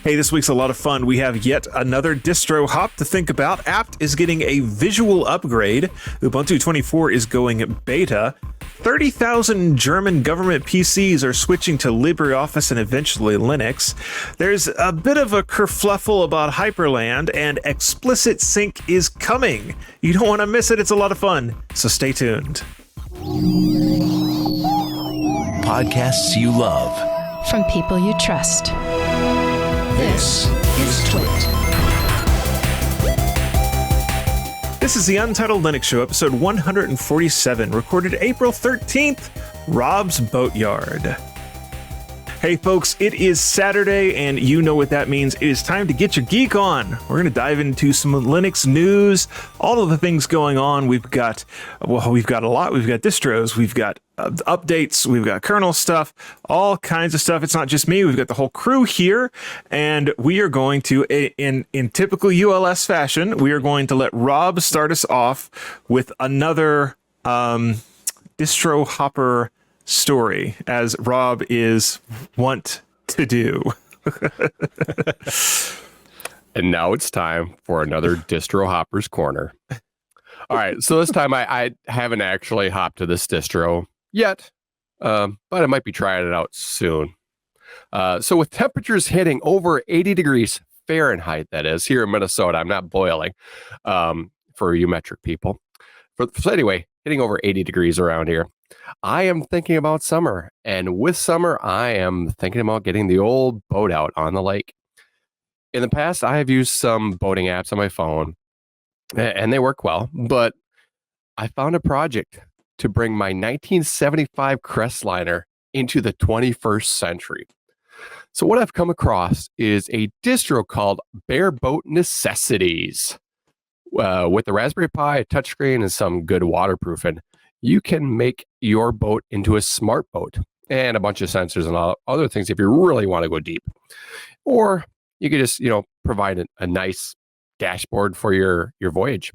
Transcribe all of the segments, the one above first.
Hey, this week's a lot of fun. We have yet another distro hop to think about. apt is getting a visual upgrade. Ubuntu 24 is going beta. 30,000 German government PCs are switching to LibreOffice and eventually Linux. There's a bit of a kerfluffle about Hyprland, and Explicit Sync is coming. You don't want to miss it. It's a lot of fun. So stay tuned. Podcasts you love. From people you trust. This is TWiT. This is the Untitled Linux Show, episode 147, recorded April 13th, Rob's Boatyard. Hey folks, it is Saturday, and you know what that means. It is time to get your geek on. We're going to dive into some Linux news, all of the things going on. We've got a lot. We've got distros, we've got updates, we've got kernel stuff, all kinds of stuff. It's not just me. We've got the whole crew here, and we are going to, in typical ULS fashion, we are going to let Rob start us off with another distro hopper story, as Rob is wont to do. And now it's time for another Distro Hopper's Corner. All right, so this time I haven't actually hopped to this distro yet, but I might be trying it out soon. So with temperatures hitting over 80 degrees Fahrenheit, that is, here in Minnesota, I'm not boiling for you metric people. So anyway, hitting over 80 degrees around here, I am thinking about summer, and with summer, I am thinking about getting the old boat out on the lake. In the past, I have used some boating apps on my phone, and they work well, but I found a project to bring my 1975 Crestliner into the 21st century. So what I've come across is a distro called Bareboat Necessities. With the Raspberry Pi, a touchscreen, and some good waterproofing, you can make your boat into a smart boat and a bunch of sensors and all other things if you really want to go deep. Or you could just, provide a nice dashboard for your voyage.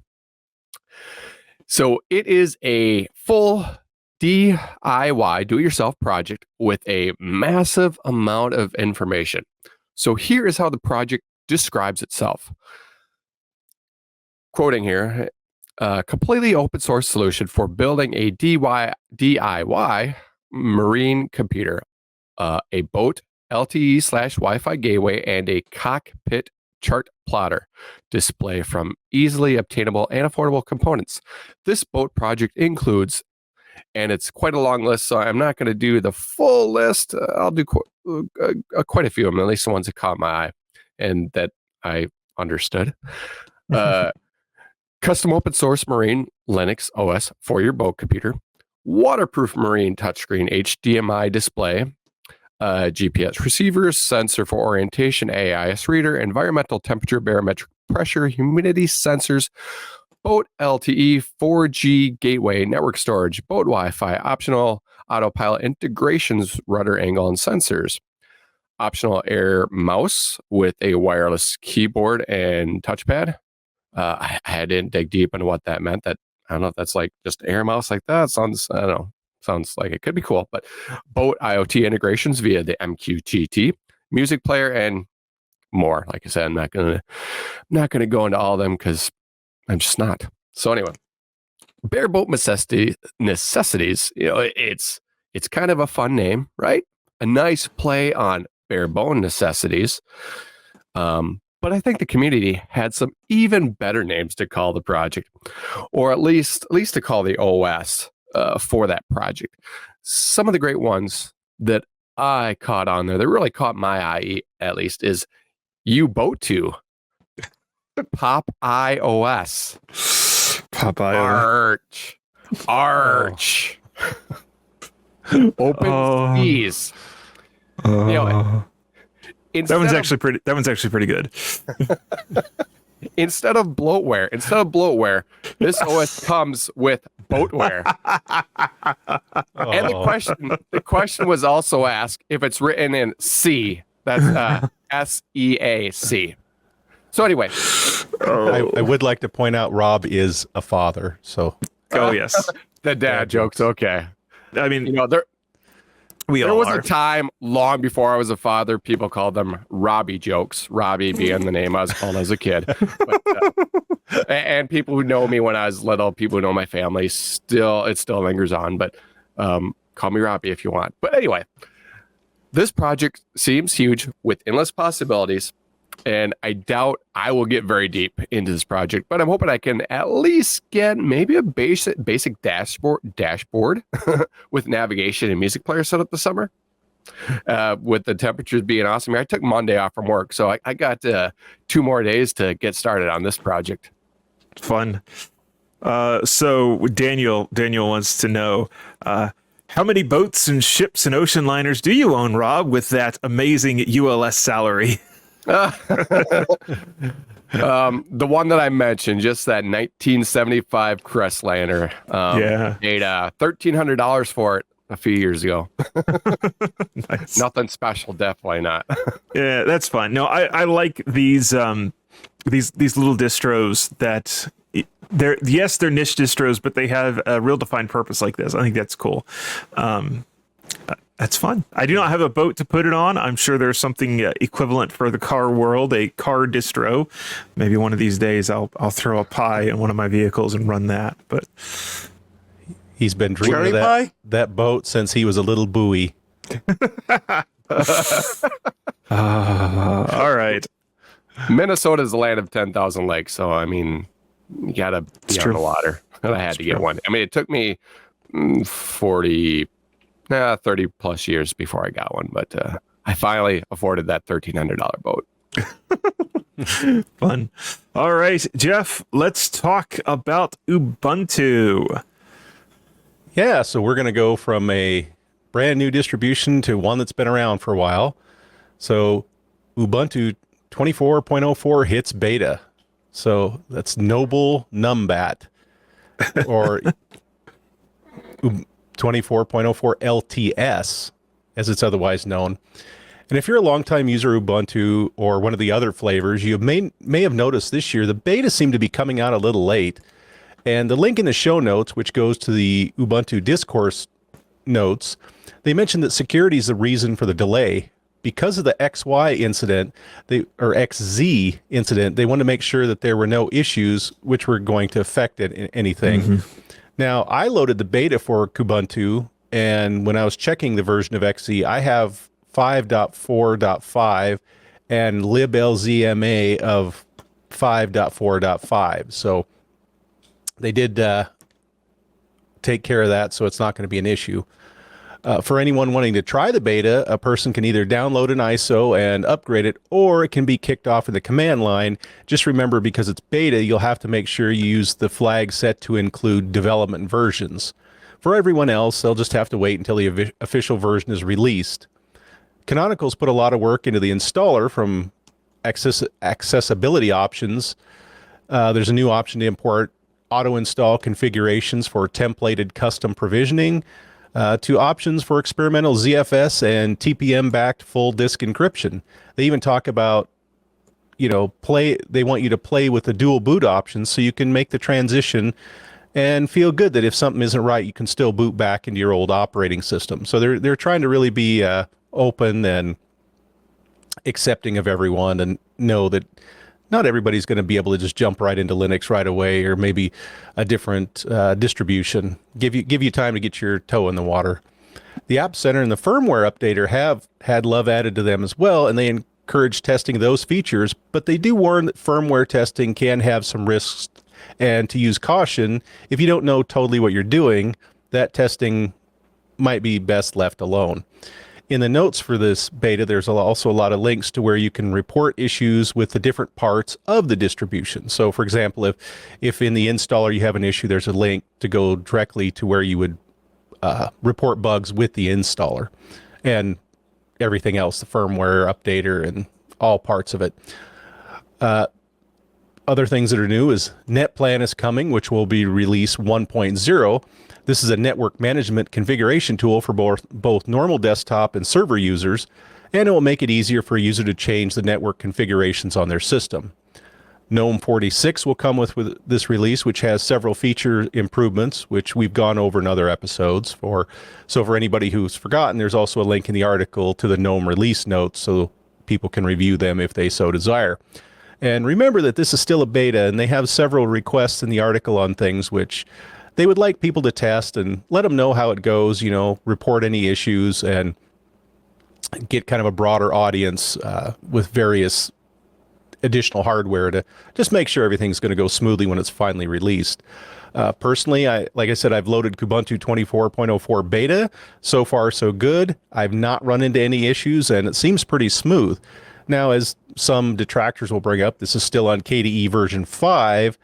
So it is a full DIY, do-it-yourself project with a massive amount of information. So here is how the project describes itself. Quoting here, a completely open source solution for building a DIY marine computer, a boat, LTE/Wi-Fi gateway, and a cockpit chart plotter display from easily obtainable and affordable components. This boat project includes, and it's quite a long list, so I'm not going to do the full list. I'll do quite a few of them, at least the ones that caught my eye and that I understood. Custom open source marine Linux OS for your boat computer, waterproof marine touchscreen HDMI display, GPS receiver, sensor for orientation, AIS reader, environmental temperature, barometric pressure, humidity sensors, boat LTE, 4G gateway, network storage, boat Wi-Fi, optional autopilot integrations, rudder angle and sensors, optional air mouse with a wireless keyboard and touchpad. I didn't dig deep into what that meant. That I don't know if that's like just air mouse like that. Sounds, I don't know. Sounds like it could be cool. But boat IoT integrations via the MQTT, music player, and more. Like I said, I'm not gonna go into all of them because I'm just not. So anyway, Bareboat Necessities. It's kind of a fun name, right? A nice play on barebone necessities. But I think the community had some even better names to call the project, or at least to call the OS for that project. Some of the great ones that I caught on there, that really caught my eye, at least, is ubuntu, Pop iOS, Pop iOS, Arch, Open Seas. That one's actually pretty good. Instead of bloatware, this OS comes with boatware. And the question was also asked if it's written in C. That's SEAC. So anyway, I would like to point out Rob is a father. So yes, the dad jokes. Okay. I mean, There was a time long before I was a father, people called them Robbie jokes. Robbie being the name I was called as a kid. But, and people who know me when I was little, people who know my family, it still lingers on. But call me Robbie if you want. But anyway, this project seems huge with endless possibilities. And I doubt I will get very deep into this project, but I'm hoping I can at least get maybe a basic dashboard with navigation and music player set up this summer. With the temperatures being awesome, I took Monday off from work, so I got 2 more days to get started on this project. Fun. So Daniel wants to know, how many boats and ships and ocean liners do you own, Rob, with that amazing ULS salary? The one that I mentioned, just that 1975 Crestliner. Paid $1,300 for it a few years ago. Nice. Nothing special, definitely not. Yeah, that's fun. No, I like these little distros that they're niche distros, but they have a real defined purpose like this. I think that's cool. That's fun. I do not have a boat to put it on. I'm sure there's something equivalent for the car world, a car distro. Maybe one of these days I'll throw a pie in one of my vehicles and run that. But he's been dreaming of that boat since he was a little buoy. All right. Minnesota is the land of 10,000 lakes, so I mean, you gotta be on the water. And I had to get one. I mean, it took me 30 plus years before I got one, but I finally afforded that $1,300 boat. Fun. All right, Jeff, let's talk about Ubuntu. Yeah, so we're going to go from a brand new distribution to one that's been around for a while. So Ubuntu 24.04 hits beta. So that's Noble Numbat, or 24.04 LTS, as it's otherwise known. And if you're a longtime user of Ubuntu or one of the other flavors, you may have noticed this year the beta seemed to be coming out a little late. And the link in the show notes, which goes to the Ubuntu discourse notes, they mentioned that security is the reason for the delay. Because of the XY incident, or XZ incident, they wanted to make sure that there were no issues which were going to affect anything. Mm-hmm. Now, I loaded the beta for Kubuntu, and when I was checking the version of XZ, I have 5.4.5 and liblzma of 5.4.5. So they did take care of that, so it's not going to be an issue. For anyone wanting to try the beta, a person can either download an ISO and upgrade it, or it can be kicked off in the command line. Just remember, because it's beta, you'll have to make sure you use the flag set to include development versions. For everyone else, they'll just have to wait until the official version is released. Canonical's put a lot of work into the installer, from accessibility options. There's a new option to import auto-install configurations for templated custom provisioning, to options for experimental ZFS and TPM-backed full disk encryption. They even talk about, they want you to play with the dual boot options so you can make the transition and feel good that if something isn't right, you can still boot back into your old operating system. So they're trying to really be open and accepting of everyone, and know that not everybody's going to be able to just jump right into Linux right away, or maybe a different distribution. Give you time to get your toe in the water. The App Center and the firmware updater have had love added to them as well, and they encourage testing those features, but they do warn that firmware testing can have some risks, and to use caution. If you don't know totally what you're doing, that testing might be best left alone. In the notes for this beta, there's also a lot of links to where you can report issues with the different parts of the distribution. So, for example, if in the installer you have an issue, there's a link to go directly to where you would report bugs with the installer, and everything else, the firmware updater and all parts of it. Other things that are new is NetPlan is coming, which will be release 1.0. This is a network management configuration tool for both normal desktop and server users, and it will make it easier for a user to change the network configurations on their system. GNOME 46 will come with this release, which has several feature improvements, which we've gone over in other episodes. So for anybody who's forgotten, there's also a link in the article to the GNOME release notes so people can review them if they so desire. And remember that this is still a beta, and they have several requests in the article on things which they would like people to test and let them know how it goes, report any issues, and get kind of a broader audience with various additional hardware to just make sure everything's going to go smoothly when it's finally released. Personally, like I said, I've loaded Kubuntu 24.04 beta. So far, so good. I've not run into any issues, and it seems pretty smooth. Now, as some detractors will bring up, this is still on KDE version 5.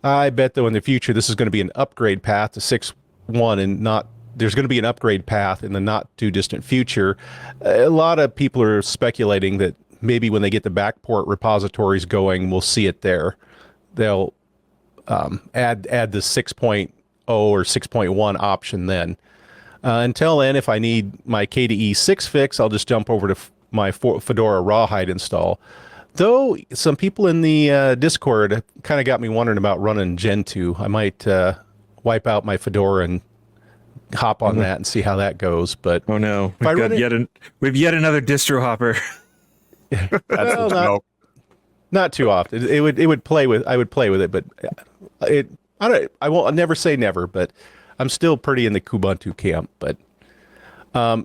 I bet, though, in the future, this is going to be an upgrade path to 6.1 and there's going to be an upgrade path in the not too distant future. A lot of people are speculating that maybe when they get the backport repositories going, we'll see it there. They'll add the 6.0 or 6.1 option then. Until then, if I need my KDE 6 fix, I'll just jump over to my Fedora Rawhide install. Though some people in the Discord kind of got me wondering about running Gentoo. I might wipe out my Fedora and hop on that and see how that goes. But oh no, we've yet another distro hopper. Well, not too often. I would play with it, but I won't. I'll never say never, but I'm still pretty in the Kubuntu camp. But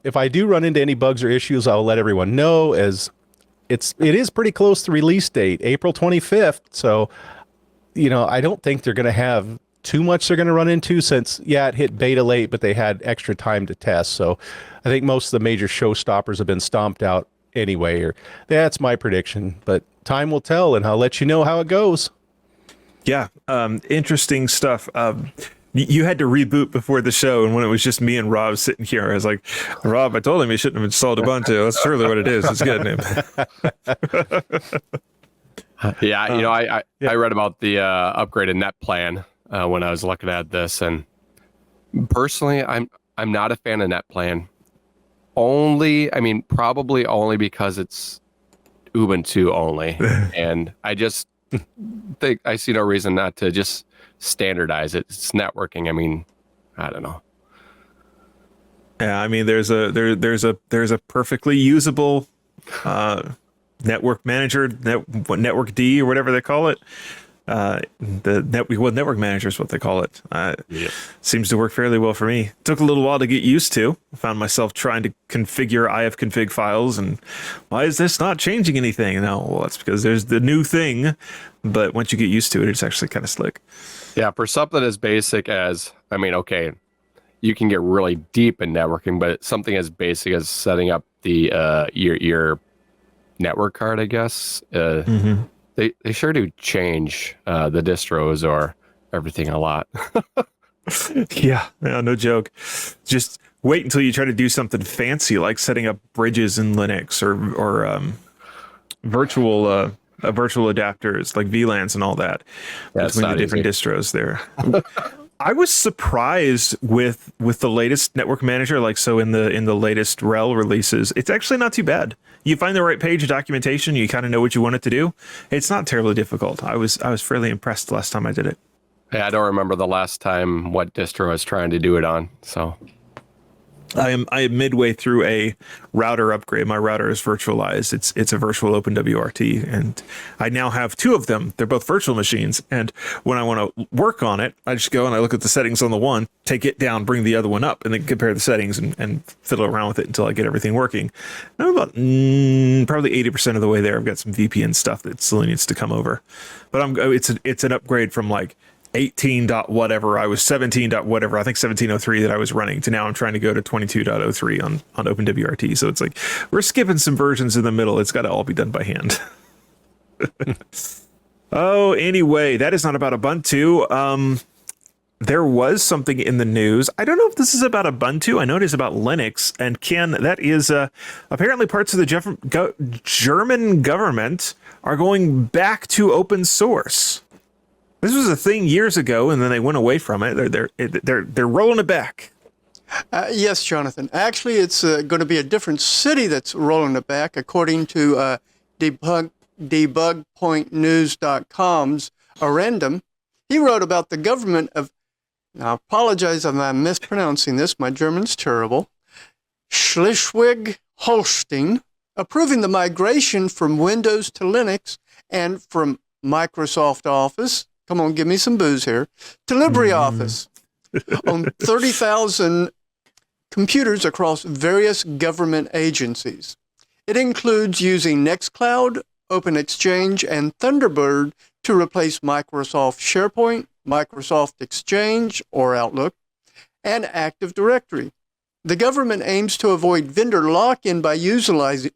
if I do run into any bugs or issues, I'll let everyone know, as it is pretty close to release date, April 25th. So, I don't think they're going to have too much they're going to run into, since, it hit beta late, but they had extra time to test. So I think most of the major showstoppers have been stomped out anyway, or that's my prediction, but time will tell, and I'll let you know how it goes. Yeah. Interesting stuff. You had to reboot before the show, and when it was just me and Rob sitting here, I was like, Rob, I told him he shouldn't have installed Ubuntu. That's surely what it is. It's good. I read about the upgraded net plan when I was looking at this, and personally, I'm not a fan of net plan. Probably only because it's Ubuntu only. And I just think I see no reason not to just standardize it. It's networking. I don't know. Yeah, there's a perfectly usable network manager, network D or whatever they call it. Network manager is what they call it. Seems to work fairly well for me. Took a little while to get used to. I found myself trying to configure ifconfig files, and why is this not changing anything? No, well, that's because there's the new thing. But once you get used to it, it's actually kind of slick. Yeah, for something as basic as, okay, you can get really deep in networking, but something as basic as setting up the your network card, I guess. They sure do change the distros or everything a lot. Yeah, no joke. Just wait until you try to do something fancy like setting up bridges in Linux or virtual adapters like VLANs and all that between the different distros there. I was surprised with the latest network manager, in the latest RHEL releases. It's actually not too bad. You find the right page of documentation, you kind of know what you want it to do. It's not terribly difficult. I was fairly impressed the last time I did it. Yeah, I don't remember the last time what distro I was trying to do it on. So I am midway through a router upgrade. My router is virtualized. It's a virtual OpenWRT, and I now have two of them. They're both virtual machines, and when I want to work on it, I just go and I look at the settings on the one, take it down, bring the other one up, and then compare the settings and fiddle around with it until I get everything working. And I'm about probably 80% of the way there. I've got some VPN stuff that still needs to come over, but it's an upgrade from 18 dot whatever, I was 17 dot whatever, I think 1703 that I was running, to now I'm trying to go to 22.03 on OpenWRT. So it's we're skipping some versions in the middle. It's got to all be done by hand. Oh, anyway, that is not about Ubuntu. There was something in the news. I don't know if this is about Ubuntu. I know it is about Linux. And Ken, that is apparently parts of the German government are going back to open source. This was a thing years ago, and then they went away from it. They're rolling it back. Yes, Jonathan. Actually, it's going to be a different city that's rolling it back, according to debugpointnews.com's Arendum, he wrote about the government of, now I apologize if I'm mispronouncing this, my German's terrible, Schleswig-Holstein, approving the migration from Windows to Linux and from Microsoft Office, come on, give me some booze here, to LibreOffice on 30,000 computers across various government agencies. It includes using Nextcloud, OpenExchange, and Thunderbird to replace Microsoft SharePoint, Microsoft Exchange or Outlook, and Active Directory. The government aims to avoid vendor lock-in by utilizing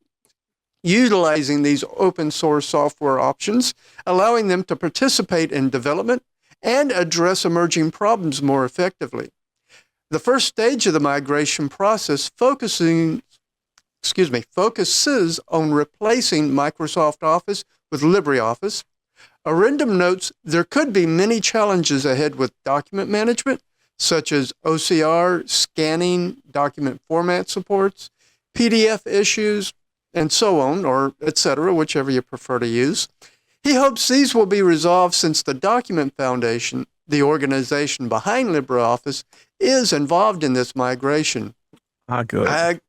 these open source software options, allowing them to participate in development and address emerging problems more effectively. The first stage of the migration process focuses on replacing Microsoft Office with LibreOffice. Arendum notes there could be many challenges ahead with document management, such as OCR, scanning, document format supports, PDF issues, and so on, or etc., whichever you prefer to use. He hopes these will be resolved since the Document Foundation, the organization behind LibreOffice, is involved in this migration. Good. I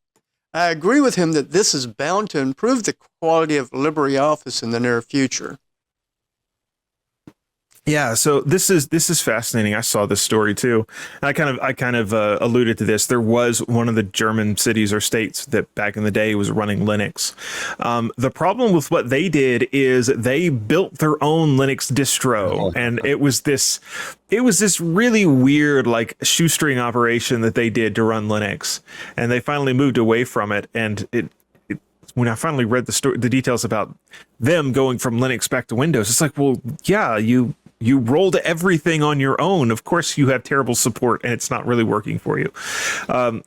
agree with him that this is bound to improve the quality of LibreOffice in the near future. Yeah, so this is fascinating. I saw this story too. I kind of alluded to this. There was one of the German cities or states that back in the day was running Linux. The problem with what they did is they built their own Linux distro, and it was this really weird like shoestring operation that they did to run Linux, and they finally moved away from it. And when I finally read the details about them going from Linux back to Windows, it's like, well, yeah, you rolled everything on your own. Of course, you have terrible support, and it's not really working for you.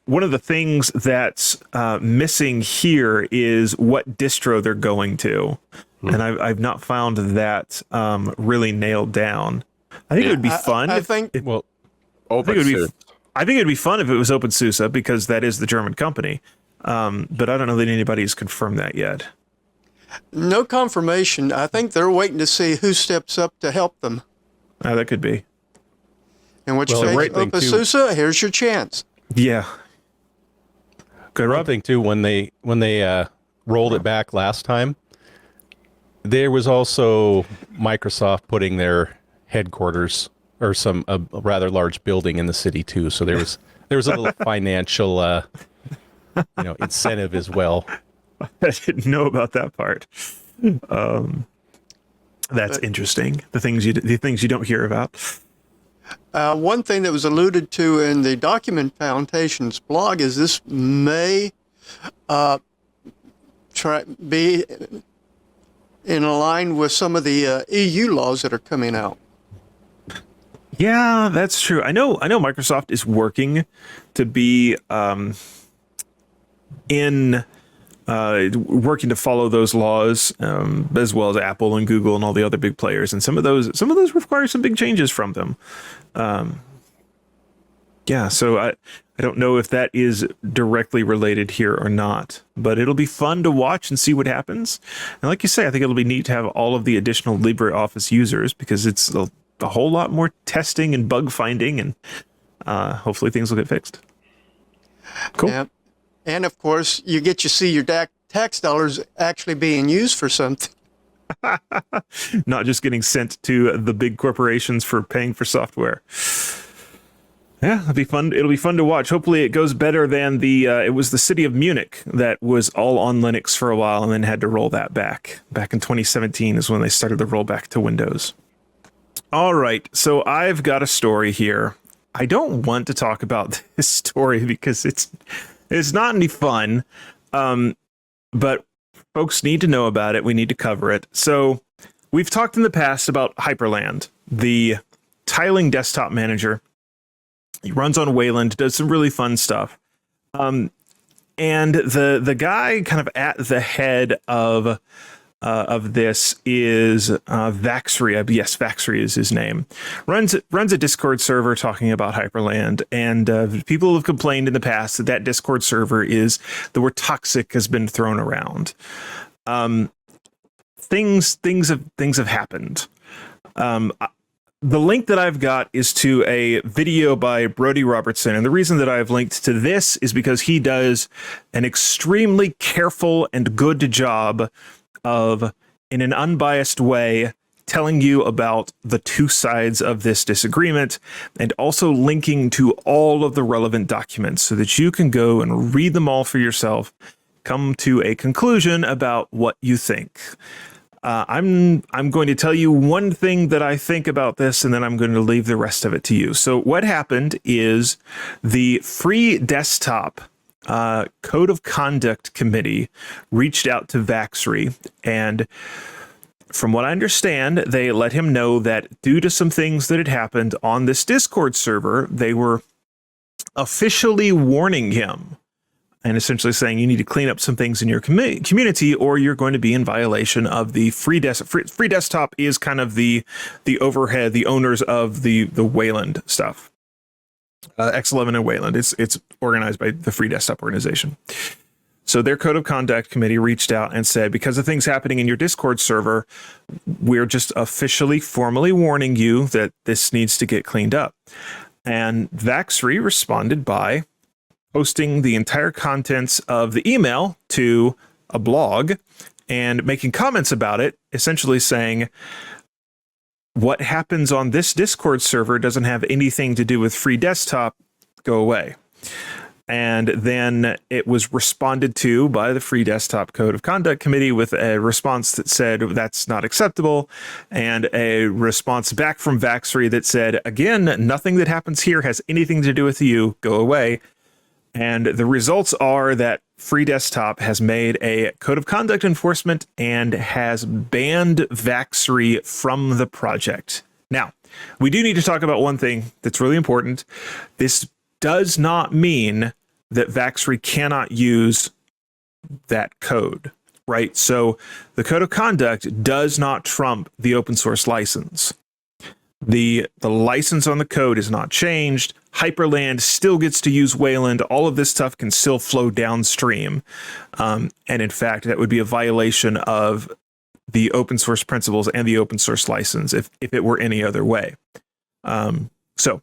One of the things that's missing here is what distro they're going to, and I've not found that really nailed down. I think it would be fun. I think it would be fun if it was OpenSUSE, because that is the German company. But I don't know that anybody's confirmed that yet. No confirmation. I think they're waiting to see who steps up to help them. That could be. In which case, OpenSUSE, here's your chance. Yeah. Good, Rob. One thing too, when they rolled it back last time, there was also Microsoft putting their headquarters or a rather large building in the city too. So there was a little financial incentive as well. I didn't know about that part. That's interesting. The things you don't hear about. One thing that was alluded to in the Document Foundation's blog is this may be in line with some of the EU laws that are coming out. Yeah, that's true. I know Microsoft is working to be working to follow those laws, as well as Apple and Google and all the other big players. And some of those require some big changes from them. So I don't know if that is directly related here or not, but it'll be fun to watch and see what happens. And like you say, I think it'll be neat to have all of the additional LibreOffice users, because it's a whole lot more testing and bug finding, and hopefully things will get fixed. Cool. Yeah. And of course, you get to see your tax dollars actually being used for something. Not just getting sent to the big corporations for paying for software. Yeah, it'll be fun. It'll be fun to watch. Hopefully it goes better than it was the city of Munich that was all on Linux for a while and then had to roll that back. Back in 2017 is when they started the rollback to Windows. All right, so I've got a story here. I don't want to talk about this story because it's not any fun, but folks need to know about it. We need to cover it. So we've talked in the past about Hyprland, the tiling desktop manager. He runs on Wayland, does some really fun stuff. And the guy kind of at the head of this is Vaxry. Yes, Vaxry is his name. Runs a Discord server talking about Hyprland, and people have complained in the past that Discord server the word toxic has been thrown around. things have happened. The link that I've got is to a video by Brody Robertson. And the reason that I've linked to this is because he does an extremely careful and good job of, in an unbiased way, telling you about the two sides of this disagreement and also linking to all of the relevant documents so that you can go and read them all for yourself, come to a conclusion about what you think. I'm going to tell you one thing that I think about this, and then I'm going to leave the rest of it to you. So what happened is the Free Desktop Code of Conduct Committee reached out to Vaxry, and from what I understand, they let him know that due to some things that had happened on this Discord server, they were officially warning him and essentially saying you need to clean up some things in your community or you're going to be in violation of the Free Desktop is kind of the overhead, the owners of the Wayland stuff. X11 and Wayland. It's organized by the Free Desktop organization. So their Code of Conduct Committee reached out and said, because of things happening in your Discord server, we're just officially, formally warning you that this needs to get cleaned up. And Vaxry responded by posting the entire contents of the email to a blog and making comments about it, essentially saying, what happens on this Discord server doesn't have anything to do with Free Desktop, go away. And then it was responded to by the Free Desktop Code of Conduct Committee with a response that said that's not acceptable, and a response back from Vaxry that said, again, nothing that happens here has anything to do with you, go away. And the results are that Free Desktop has made a code of conduct enforcement and has banned Vaxry from the project. Now, we do need to talk about one thing that's really important. This does not mean that Vaxry cannot use that code, right? So the code of conduct does not trump the open source license. The license on the code is not changed. Hyprland still gets to use Wayland. All of this stuff can still flow downstream. And in fact, that would be a violation of the open source principles and the open source license if it were any other way. So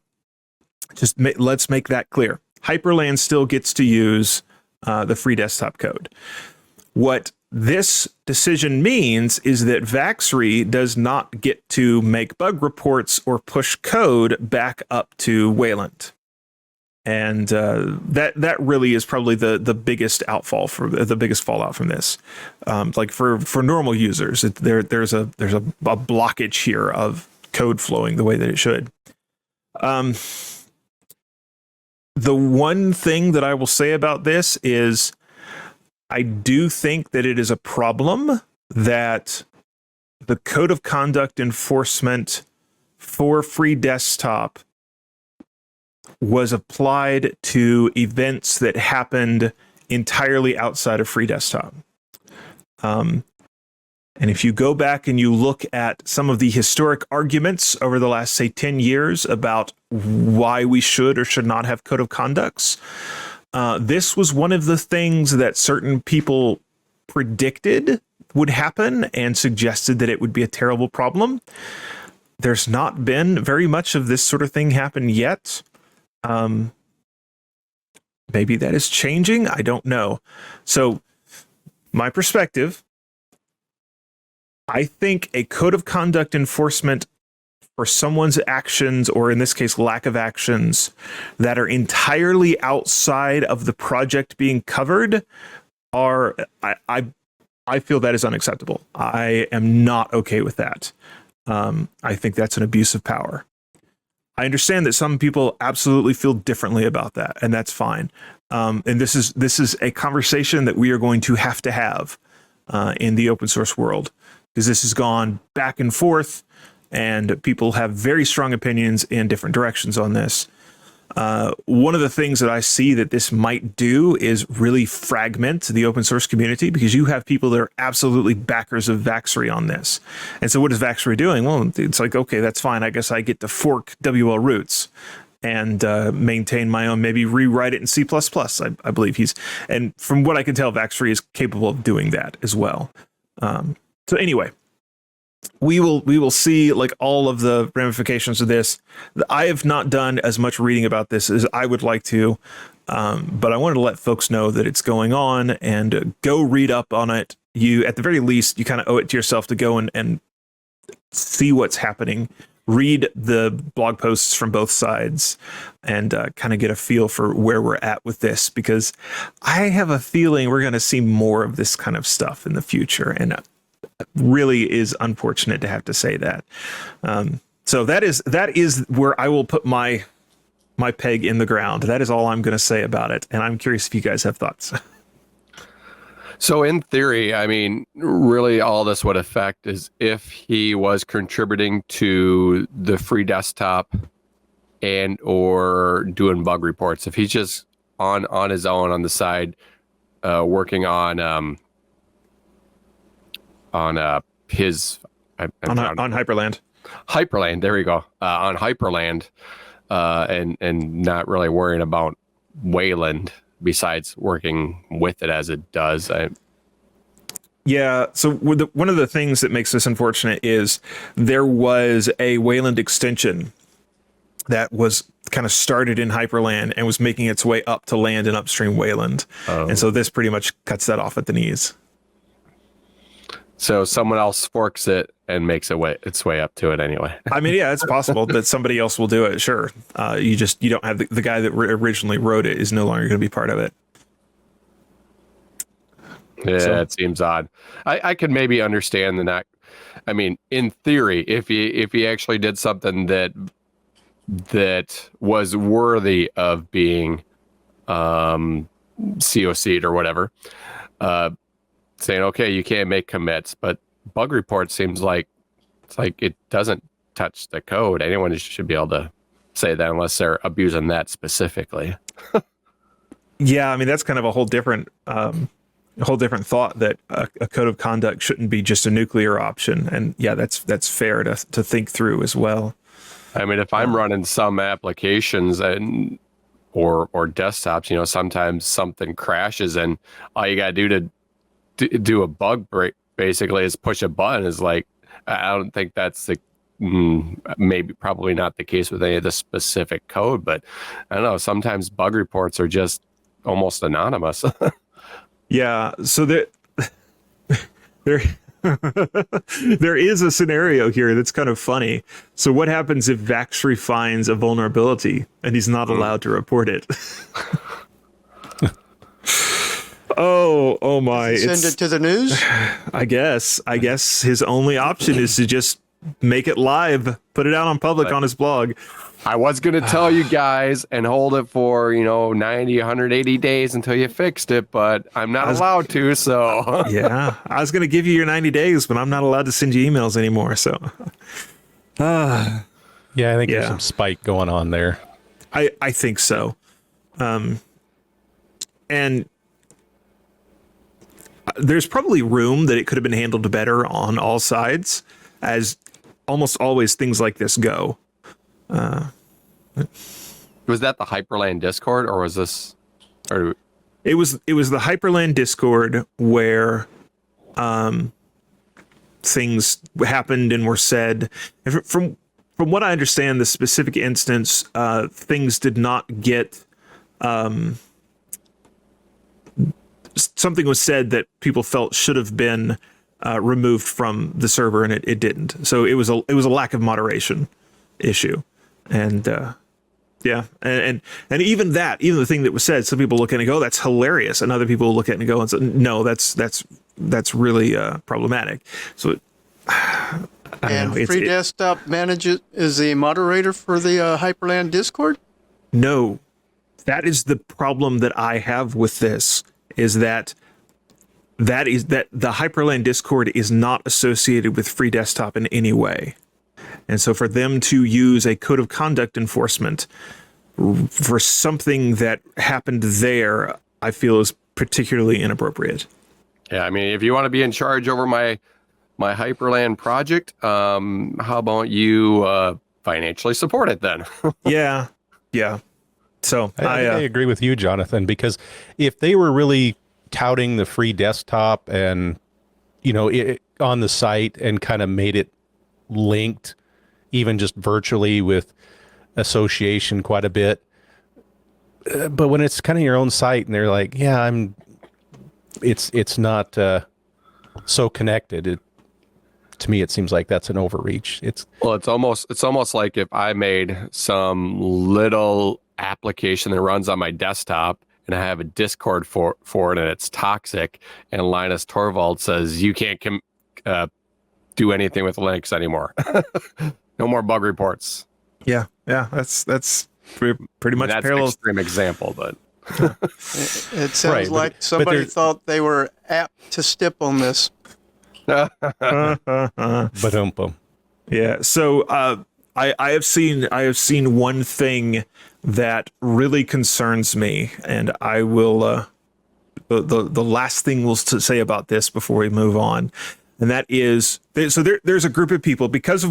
just let's make that clear. Hyprland still gets to use the Free Desktop code. What this decision means is that Vaxry does not get to make bug reports or push code back up to Wayland. And that really is probably the biggest outfall the biggest fallout from this. Like for normal users, there's a blockage here of code flowing the way that it should. The one thing that I will say about this is I do think that it is a problem that the code of conduct enforcement for Free Desktop was applied to events that happened entirely outside of Free Desktop. And if you go back and you look at some of the historic arguments over the last, say, 10 years about why we should or should not have code of conducts, this was one of the things that certain people predicted would happen and suggested that it would be a terrible problem. There's not been very much of this sort of thing happen yet. Maybe that is changing. I don't know. So my perspective, I think a code of conduct enforcement for someone's actions, or in this case, lack of actions, that are entirely outside of the project being covered are, I feel that is unacceptable. I am not okay with that. I think that's an abuse of power. I understand that some people absolutely feel differently about that, and that's fine. And this is a conversation that we are going to have in the open source world, because this has gone back and forth, and people have very strong opinions in different directions on this. One of the things that I see that this might do is really fragment the open source community, because you have people that are absolutely backers of Vaxry on this. And so what is Vaxry doing? Well, it's like, okay, that's fine. I guess I get to fork WL roots and maintain my own, maybe rewrite it in C++. I believe and from what I can tell, Vaxry is capable of doing that as well. So anyway, we will see like all of the ramifications of this. I have not done as much reading about this as I would like to, but I wanted to let folks know that it's going on and go read up on it. You, at the very least, you kind of owe it to yourself to go and see what's happening. Read the blog posts from both sides and kind of get a feel for where we're at with this, because I have a feeling we're going to see more of this kind of stuff in the future. And it really is unfortunate to have to say that. So that is where I will put my peg in the ground. That is all I'm going to say about it. And I'm curious if you guys have thoughts. So in theory, I mean, really all this would affect is if he was contributing to the free desktop and or doing bug reports. If he's just on his own on the side, working on Hyprland. Hyprland, there we go. On Hyprland, and not really worrying about Wayland, besides working with it as it does. Yeah, so one of the things that makes this unfortunate is there was a Wayland extension that was kind of started in Hyprland and was making its way up to land in upstream Wayland. Oh. And so this pretty much cuts that off at the knees. So someone else forks it and makes its way up to it anyway. I mean, yeah, it's possible that somebody else will do it. Sure. You don't have the guy that originally wrote it is no longer going to be part of it. Yeah, so it seems odd. I could maybe understand that. I mean, in theory, if he actually did something that was worthy of being COC'd or whatever, saying, okay, you can't make commits, but bug report seems like it doesn't touch the code. Anyone should be able to say that unless they're abusing that specifically. Yeah, I mean, that's kind of a whole different thought, that a code of conduct shouldn't be just a nuclear option. And yeah, that's fair to think through as well. I mean, if I'm running some applications or desktops, sometimes something crashes and all you got to do to do a bug break basically is push a button. Is like, I don't think that's probably not the case with any of the specific code, but I don't know, sometimes bug reports are just almost anonymous. Yeah, so there is a scenario here that's kind of funny. So what happens if Vaxry finds a vulnerability and he's not allowed to report it? Oh my! Send it to the news. I guess his only option is to just make it live, put it out on public on his blog. I was going to tell you guys and hold it for, 90, 180 days until you fixed it, but I'm not allowed to, so. Yeah, I was going to give you your 90 days, but I'm not allowed to send you emails anymore, so. Yeah, I think there's some spite going on there. I think so. And there's probably room that it could have been handled better on all sides, as almost always things like this go. Was that the Hyprland Discord, or was this? Or it was the Hyprland Discord where things happened and were said. And from what I understand, the specific instance, things did not get. Something was said that people felt should have been removed from the server, and it didn't. So it was a lack of moderation issue, and and even the thing that was said, some people look at it and go, "Oh, that's hilarious," and other people look at it and go, "No, that's really problematic." So. Free Desktop manager is the moderator for the Hyprland Discord? No, that is the problem that I have with this. Is that the Hyprland Discord is not associated with Free Desktop in any way. And so for them to use a code of conduct enforcement for something that happened there, I feel is particularly inappropriate. Yeah, I mean, if you want to be in charge over my Hyprland project, how about you financially support it then? Yeah. So I agree with you, Jonathan, because if they were really touting the free desktop and, on the site and kind of made it linked, even just virtually with association quite a bit. But when it's kind of your own site and they're like, yeah, it's not so connected. To me, it seems like that's an overreach. It's almost like if I made some little application that runs on my desktop and I have a Discord for it and it's toxic, and Linus Torvald says you can't do anything with Linux anymore. No more bug reports. Yeah, that's pretty much that's parallel. an extreme example, but it sounds like somebody thought they were apt to step on this. But yeah. So I have seen one thing that really concerns me, and I will the last thing we'll say about this before we move on, and that is there's a group of people because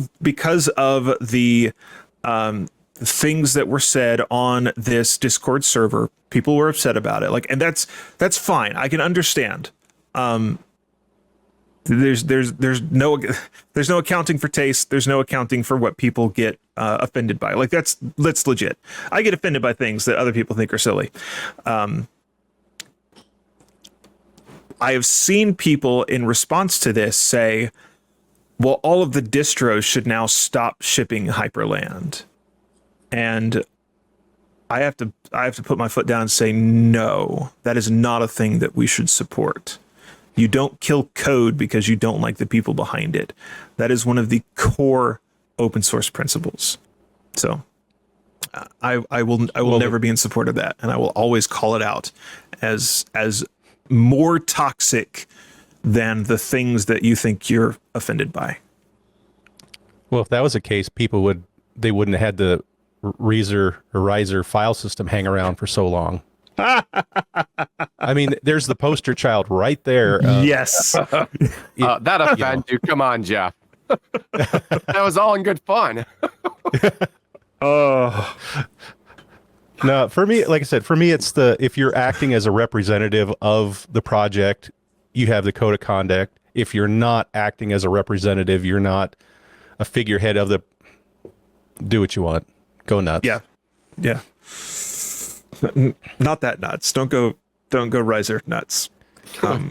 of the things that were said on this Discord server. People were upset about it, and that's fine. I can understand. There's no accounting for taste. There's no accounting for what people get offended by. That's legit. I get offended by things that other people think are silly. I have seen people in response to this say, well, all of the distros should now stop shipping Hyprland. And I have to put my foot down and say, no, that is not a thing that we should support. You don't kill code because you don't like the people behind it. That is one of the core open source principles. So I will never be in support of that, and I will always call it out as more toxic than the things that you think you're offended by. Well, if that was the case, they wouldn't have had the riser file system hang around for so long. I mean, there's the poster child right there. Yes. That offends you. Come on, Jeff. That was all in good fun. Oh. No, for me, like I said, it's if you're acting as a representative of the project, you have the code of conduct. If you're not acting as a representative, you're not a figurehead of do what you want. Go nuts. Yeah. Not that nuts. Don't go riser nuts.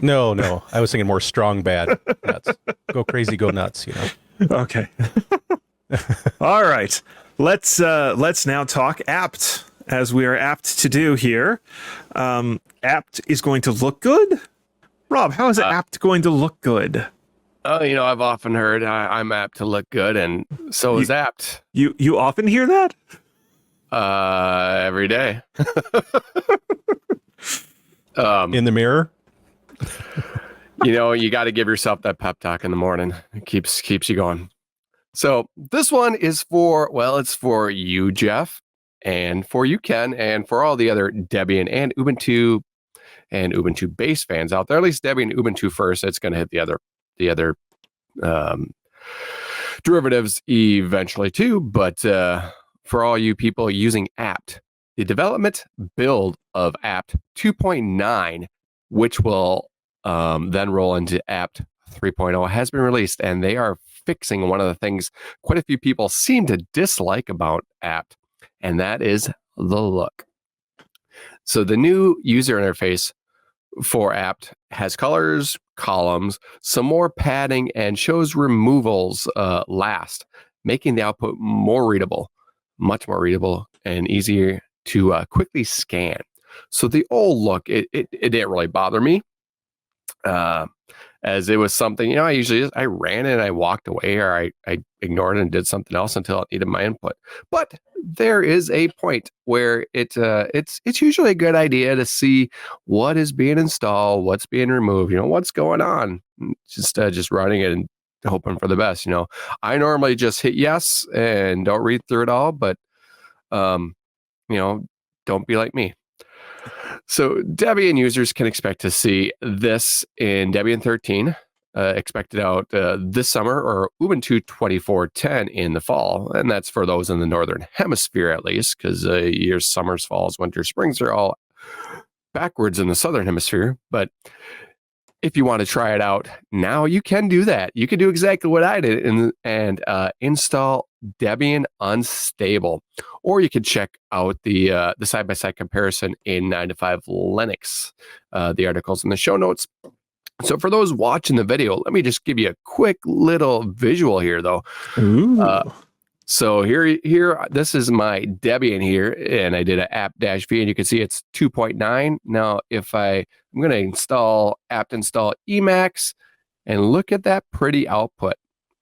No. I was thinking more strong bad nuts. Go crazy, go nuts, Okay. All right. Let's now talk apt, as we are apt to do here. Apt is going to look good. Rob, how is apt going to look good? I've often heard I'm apt to look good, and so is apt. You often hear that? Every day. In the mirror. You got to give yourself that pep talk in the morning. It keeps you going. So this one is it's for you, Jeff, and for you, Ken, and for all the other Debian and Ubuntu base fans out there. At least Debian and Ubuntu first. It's going to hit the other derivatives eventually too, but for all you people using apt, the development build of apt 2.9, which will then roll into apt 3.0, has been released, and they are fixing one of the things quite a few people seem to dislike about apt, and that is the look. So the new user interface for apt has colors, columns, some more padding, and shows removals last, making the output more readable, much more readable, and easier to quickly scan. So the old look, it didn't really bother me, as it was something, I ran it and I walked away, or I ignored it and did something else until it needed my input. But there is a point where it's usually a good idea to see what is being installed, what's being removed, what's going on, just running it and hoping for the best. I normally just hit yes and don't read through it all, but don't be like me. So Debian users can expect to see this in Debian 13, expected out this summer, or Ubuntu 24.10 in the fall. And that's for those in the Northern Hemisphere, at least, because your summers, falls, winter, springs are all backwards in the Southern Hemisphere. But if you want to try it out now, you can do that. You can do exactly what I did and install Debian Unstable, or you can check out the side-by-side comparison in 9to5 Linux. The article's in the show notes. So for those watching the video, let me just give you a quick little visual here, though. So here, this is my Debian here, and I did an app-v, and you can see it's 2.9. Now, if I'm going to install apt-install Emacs, and look at that pretty output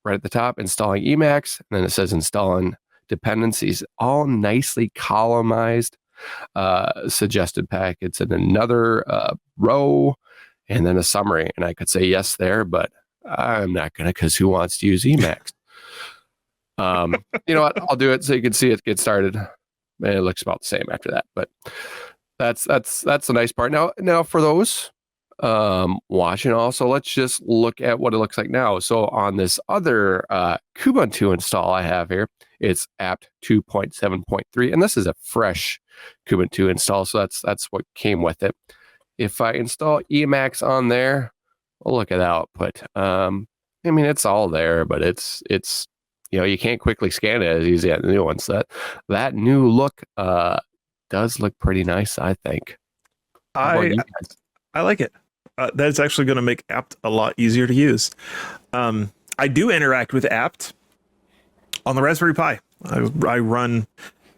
right at the top, installing Emacs, and then it says installing dependencies, all nicely columnized, suggested packets, and another row, and then a summary. And I could say yes there, but I'm not going to, because who wants to use Emacs? You know what? I'll do it so you can see it get started. And it looks about the same after that, but that's the nice part. Now for those watching, also let's just look at what it looks like now. So on this other Kubuntu install I have here, it's apt 2.7.3, and this is a fresh Kubuntu install, so that's what came with it. If I install Emacs on there, well, look at the output. I mean, it's all there, but it's you can't quickly scan it as easy as the new ones. That new look does look pretty nice, I think. I like it. That's actually going to make apt a lot easier to use. I do interact with apt on the Raspberry Pi. I'm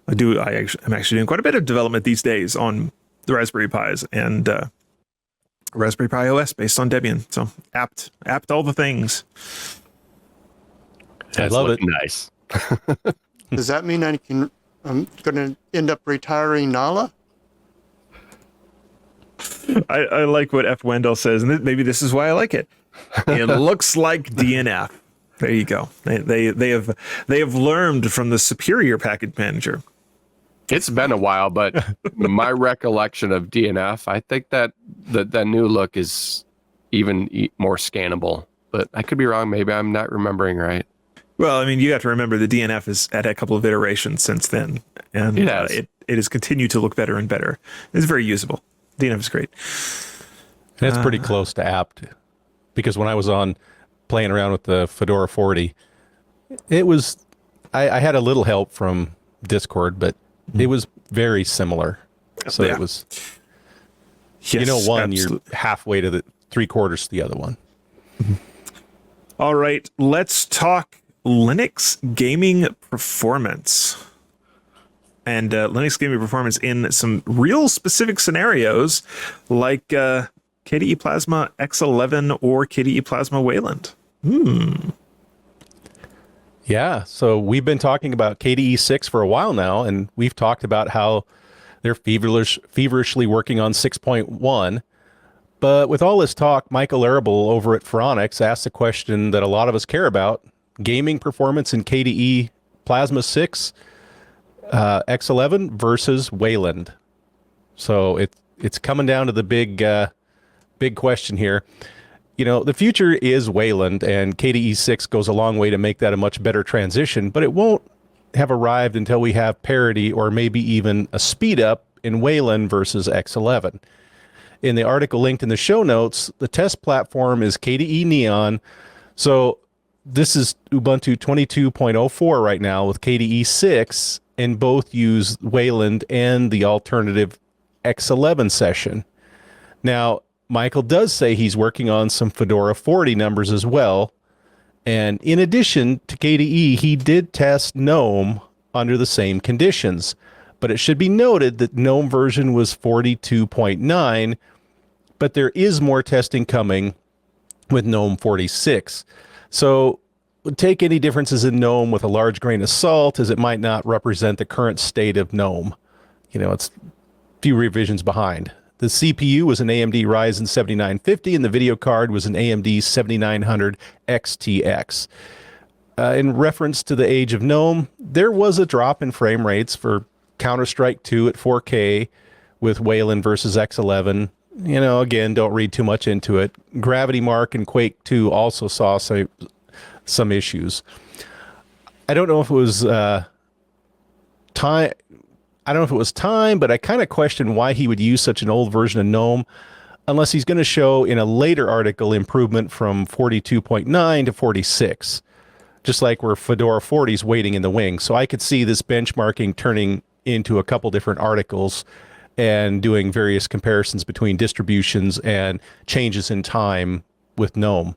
actually doing quite a bit of development these days on the Raspberry Pis and Raspberry Pi OS based on Debian. So apt all the things. I love it. Nice. Does that mean I'm going to end up retiring Nala? I like what F. Wendell says, and maybe this is why I like it. It looks like DNF. There you go. They have learned from the superior package manager. It's been a while, but my recollection of DNF, I think that the new look is even more scannable. But I could be wrong. Maybe I'm not remembering right. Well, I mean, you have to remember the DNF has had a couple of iterations since then, and it has continued to look better and better. It's very usable. DNF is great. That's pretty close to apt, because when I was playing around with the Fedora 40, it was I had a little help from Discord, but it was very similar. So it was, yes, one, absolutely. you're halfway to the 3/4 to the other one. All right, let's talk Linux gaming performance. And Linux gaming performance in some real specific scenarios like KDE Plasma X11 or KDE Plasma Wayland. Yeah, so we've been talking about KDE 6 for a while now, and we've talked about how they're feverishly working on 6.1. But with all this talk, Michael Arable over at Phoronix asked a question that a lot of us care about: gaming performance in KDE Plasma 6 X11 versus Wayland. So it's coming down to the big question here. The future is Wayland, and KDE 6 goes a long way to make that a much better transition, but it won't have arrived until we have parity or maybe even a speed up in Wayland versus X11. In the article linked in the show notes, the test platform is KDE Neon. So this is Ubuntu 22.04 right now with KDE 6, and both use Wayland and the alternative X11 session. Now, Michael does say he's working on some Fedora 40 numbers as well. And in addition to KDE, he did test GNOME under the same conditions. But it should be noted that GNOME version was 42.9, but there is more testing coming with GNOME 46. So take any differences in GNOME with a large grain of salt, as it might not represent the current state of GNOME. It's a few revisions behind. The CPU was an AMD Ryzen 7950, and the video card was an AMD 7900 XTX. In reference to the age of GNOME, there was a drop in frame rates for Counter-Strike 2 at 4K with Wayland versus X11. Again, don't read too much into it. Gravity Mark and Quake 2 also saw some issues. I don't know if it was time, but I kind of question why he would use such an old version of GNOME. unless he's going to show in a later article improvement from 42.9 to 46, just like where Fedora 40 is waiting in the wings. So I could see this benchmarking turning into a couple different articles and doing various comparisons between distributions and changes in time with GNOME.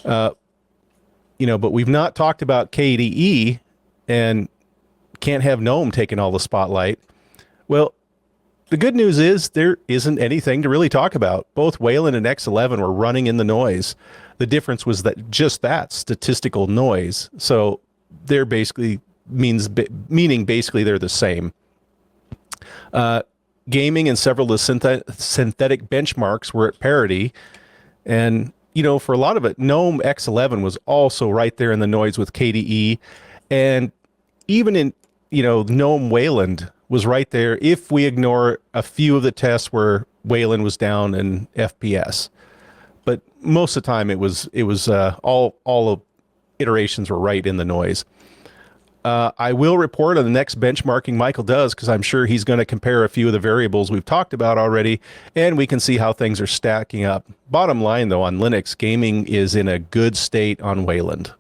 But we've not talked about KDE and can't have GNOME taking all the spotlight. Well, the good news is there isn't anything to really talk about. Both Wayland and X11 were running in the noise. The difference was that statistical noise. So they're basically meaning basically they're the same. Gaming and several of the synthetic benchmarks were at parity. And, for a lot of it, GNOME X11 was also right there in the noise with KDE. And even in, GNOME Wayland was right there if we ignore a few of the tests where Wayland was down in FPS. But most of the time it was all of iterations were right in the noise. I will report on the next benchmarking Michael does, because I'm sure he's going to compare a few of the variables we've talked about already, and we can see how things are stacking up. Bottom line, though, on Linux, gaming is in a good state on Wayland.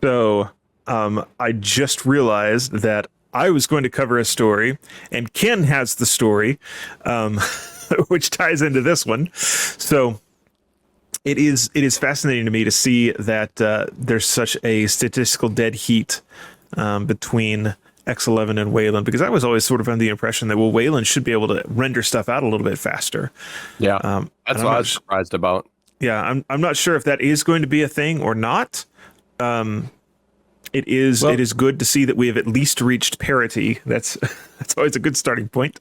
So I just realized that I was going to cover a story, and Ken has the story, which ties into this one. So it is fascinating to me to see that there's such a statistical dead heat between X11 and Wayland, because I was always sort of under the impression that, Wayland should be able to render stuff out a little bit faster. Yeah, that's what I was surprised about. Yeah, I'm not sure if that is going to be a thing or not. It is good to see that we have at least reached parity. That's always a good starting point.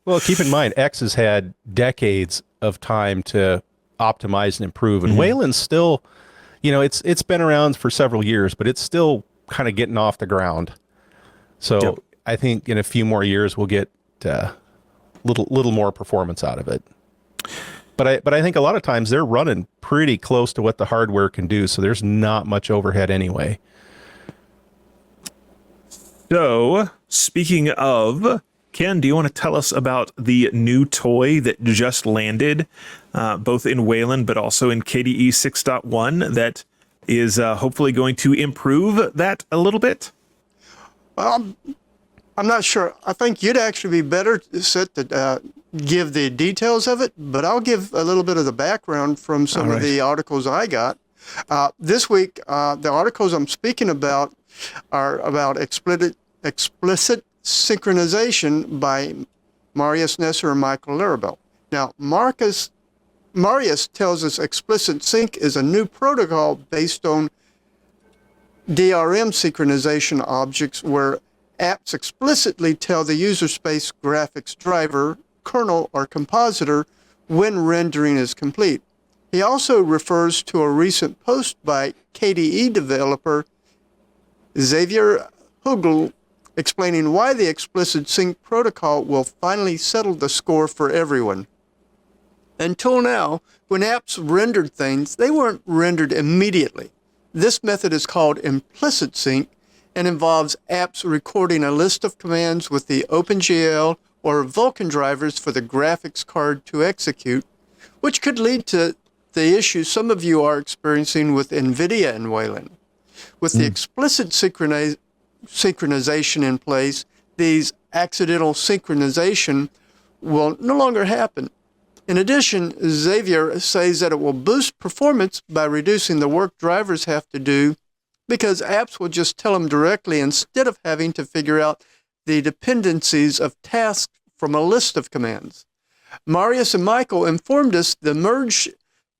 Well, keep in mind, X has had decades of time to optimize and improve, and Wayland's still, it's been around for several years, but it's still kind of getting off the ground. So yep. I think in a few more years we'll get little more performance out of it. But I think a lot of times they're running pretty close to what the hardware can do, so there's not much overhead anyway. So, speaking of, Ken, do you want to tell us about the new toy that just landed, both in Wayland but also in KDE 6.1, that is hopefully going to improve that a little bit? I'm not sure. I think you'd actually be better set to give the details of it, but I'll give a little bit of the background from some of the articles I got. This week, the articles I'm speaking about are about explicit synchronization by Marius Nesser and Michael Larabelle. Now, Marius tells us explicit sync is a new protocol based on DRM synchronization objects where apps explicitly tell the user space graphics driver, kernel, or compositor when rendering is complete. He also refers to a recent post by KDE developer Xavier Hugel explaining why the explicit sync protocol will finally settle the score for everyone. Until now, when apps rendered things, they weren't rendered immediately. This method is called implicit sync and involves apps recording a list of commands with the OpenGL or Vulkan drivers for the graphics card to execute, which could lead to the issue some of you are experiencing with NVIDIA and Wayland. With the explicit synchronization in place, these accidental synchronization will no longer happen. In addition, Xavier says that it will boost performance by reducing the work drivers have to do because apps will just tell them directly instead of having to figure out the dependencies of tasks from a list of commands. Marius and Michael informed us the merge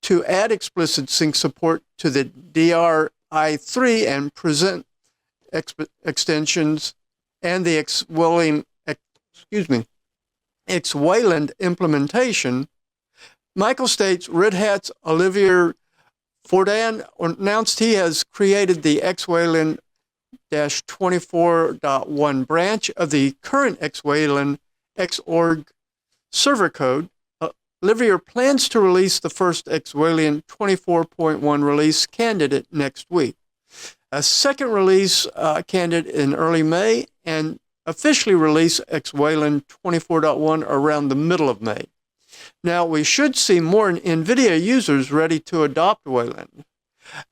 to add explicit sync support to the DRI3 and present extensions and the X-Wayland implementation. Michael states Red Hat's Olivier Fordan announced he has created the X-Wayland 24.1 branch of the current X-Wayland Xorg server code. Olivier plans to release the first X-Wayland 24.1 release candidate next week. A second release candidate in early May, and officially release X-Wayland 24.1 around the middle of May. Now, we should see more NVIDIA users ready to adopt Wayland.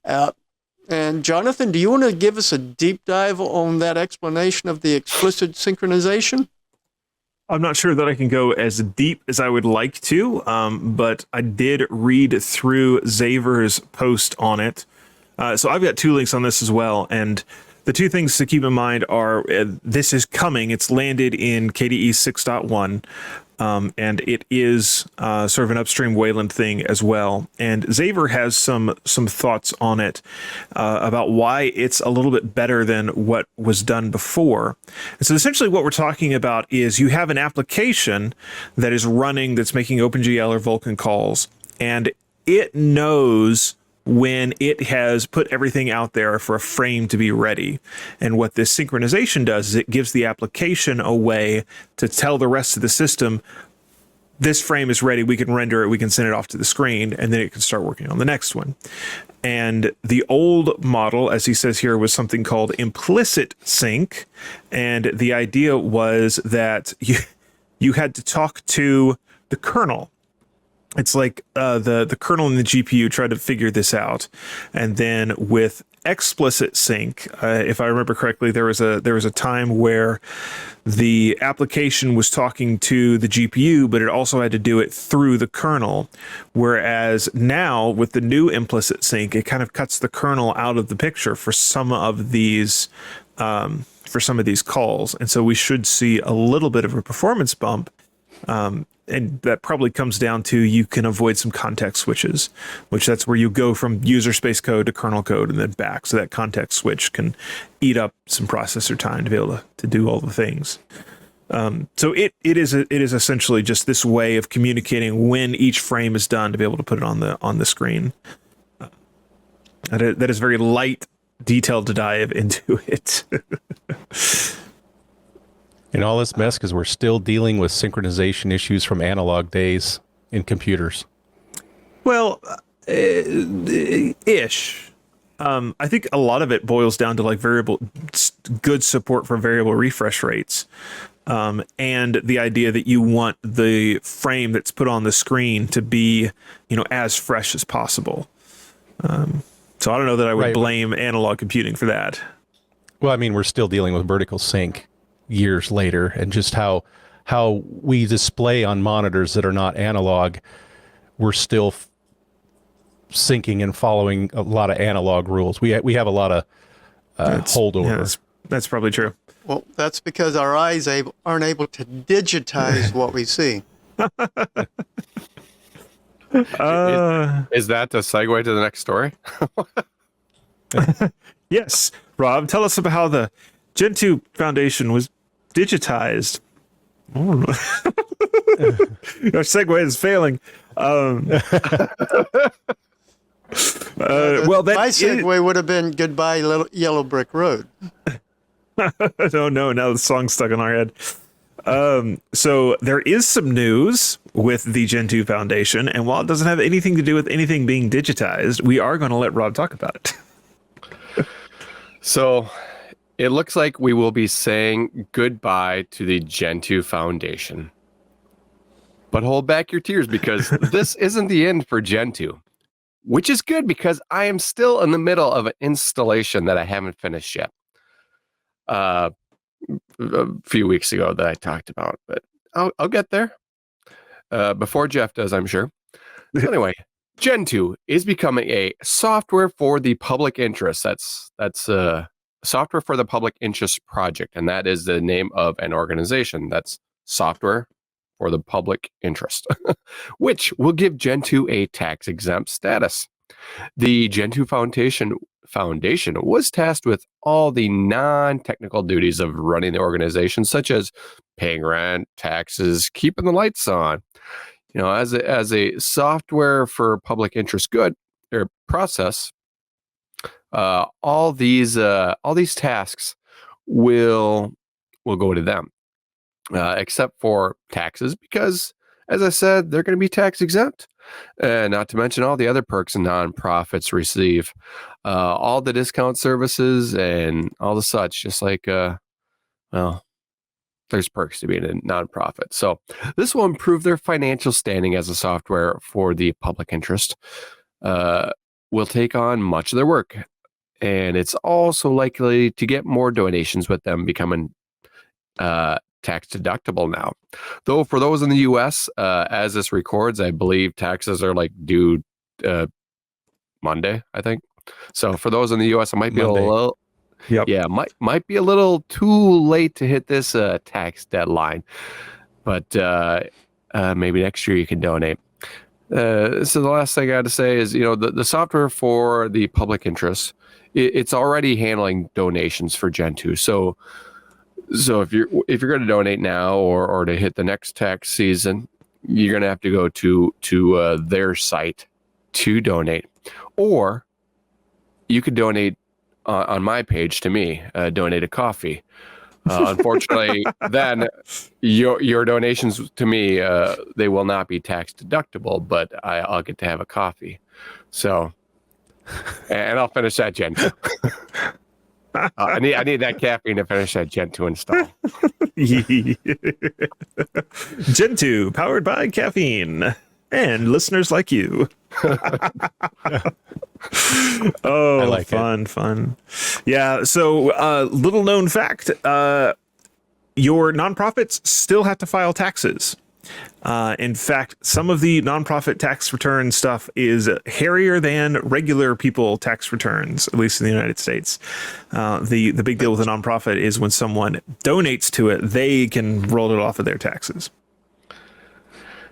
And Jonathan, do you want to give us a deep dive on that explanation of the explicit synchronization? I'm not sure that I can go as deep as I would like to, but I did read through Xavier's post on it. So I've got 2 links on this as well. And the 2 things to keep in mind are this is coming. It's landed in KDE 6.1. And it is sort of an upstream Wayland thing as well. And Xavier has some thoughts on it about why it's a little bit better than what was done before. And so essentially what we're talking about is you have an application that is running that's making OpenGL or Vulkan calls, and it knows when it has put everything out there for a frame to be ready. And what this synchronization does is it gives the application a way to tell the rest of the system, this frame is ready, we can render it, we can send it off to the screen, and then it can start working on the next one. And the old model, as he says here, was something called implicit sync. And the idea was that you had to talk to the kernel. It's like the kernel and the GPU tried to figure this out, and then with explicit sync, if I remember correctly, there was a time where the application was talking to the GPU, but it also had to do it through the kernel. Whereas now with the new implicit sync, it kind of cuts the kernel out of the picture for some of these calls, and so we should see a little bit of a performance bump. And that probably comes down to you can avoid some context switches, which that's where you go from user space code to kernel code and then back. So that context switch can eat up some processor time to be able to do all the things. So it is essentially just this way of communicating when each frame is done to be able to put it on the screen. That is very light detail to dive into it. In all this mess, because we're still dealing with synchronization issues from analog days in computers. Well, ish. I think a lot of it boils down to like good support for variable refresh rates. And the idea that you want the frame that's put on the screen to be, as fresh as possible. So I don't know that I would blame analog computing for that. Well, I mean, we're still dealing with vertical sync years later, and just how we display on monitors that are not analog, we're still syncing and following a lot of analog rules. We have a lot of holdover. Yeah, that's probably true. Well, that's because our eyes aren't able to digitize what we see. Is that the segue to the next story? Yes, Rob, tell us about how the Gentoo Foundation was digitized. Our segue is failing. Well, my segue would have been "Goodbye, Yellow Brick Road." Oh no! Now the song's stuck in our head. So there is some news with the Gentoo Foundation, and while it doesn't have anything to do with anything being digitized, we are going to let Rob talk about it. So it looks like we will be saying goodbye to the Gentoo Foundation. But hold back your tears, because this isn't the end for Gentoo, which is good because I am still in the middle of an installation that I haven't finished yet. A few weeks ago that I talked about, but I'll get there before Jeff does, I'm sure. Anyway, Gentoo is becoming a software for the public interest. That's software for the public interest project, and that is the name of an organization. That's software for the public interest, which will give Gentoo a tax-exempt status. The Gentoo Foundation was tasked with all the non-technical duties of running the organization, such as paying rent, taxes, keeping the lights on. As a software for public interest good or process, all these tasks will go to them, except for taxes, because, as I said, they're going to be tax exempt. Not to mention all the other perks and nonprofits receive, all the discount services and all the such, just like, there's perks to being a nonprofit. So this will improve their financial standing as a software for the public interest. Will take on much of their work. And it's also likely to get more donations with them becoming tax deductible now. Though for those in the U.S., as this records, I believe taxes are like due Monday, I think. So for those in the U.S., it might be Monday. a little, might be a little too late to hit this tax deadline. But maybe next year you can donate. So the last thing I got to say is, the software for the public interest, it's already handling donations for Gentoo. So if you're going to donate now or to hit the next tax season, you're going to have to go to their site to donate, or you could donate on my page to me, donate a coffee. Unfortunately, then your donations to me, they will not be tax deductible, but I'll get to have a coffee. So, and I'll finish that Gen 2. I need that caffeine to finish that Gen 2 install. Gen 2, powered by caffeine and listeners like you. Oh, like fun. Yeah. So, little known fact, your nonprofits still have to file taxes. In fact, some of the nonprofit tax return stuff is hairier than regular people tax returns, at least in the United States. The big deal with a nonprofit is when someone donates to it, they can roll it off of their taxes.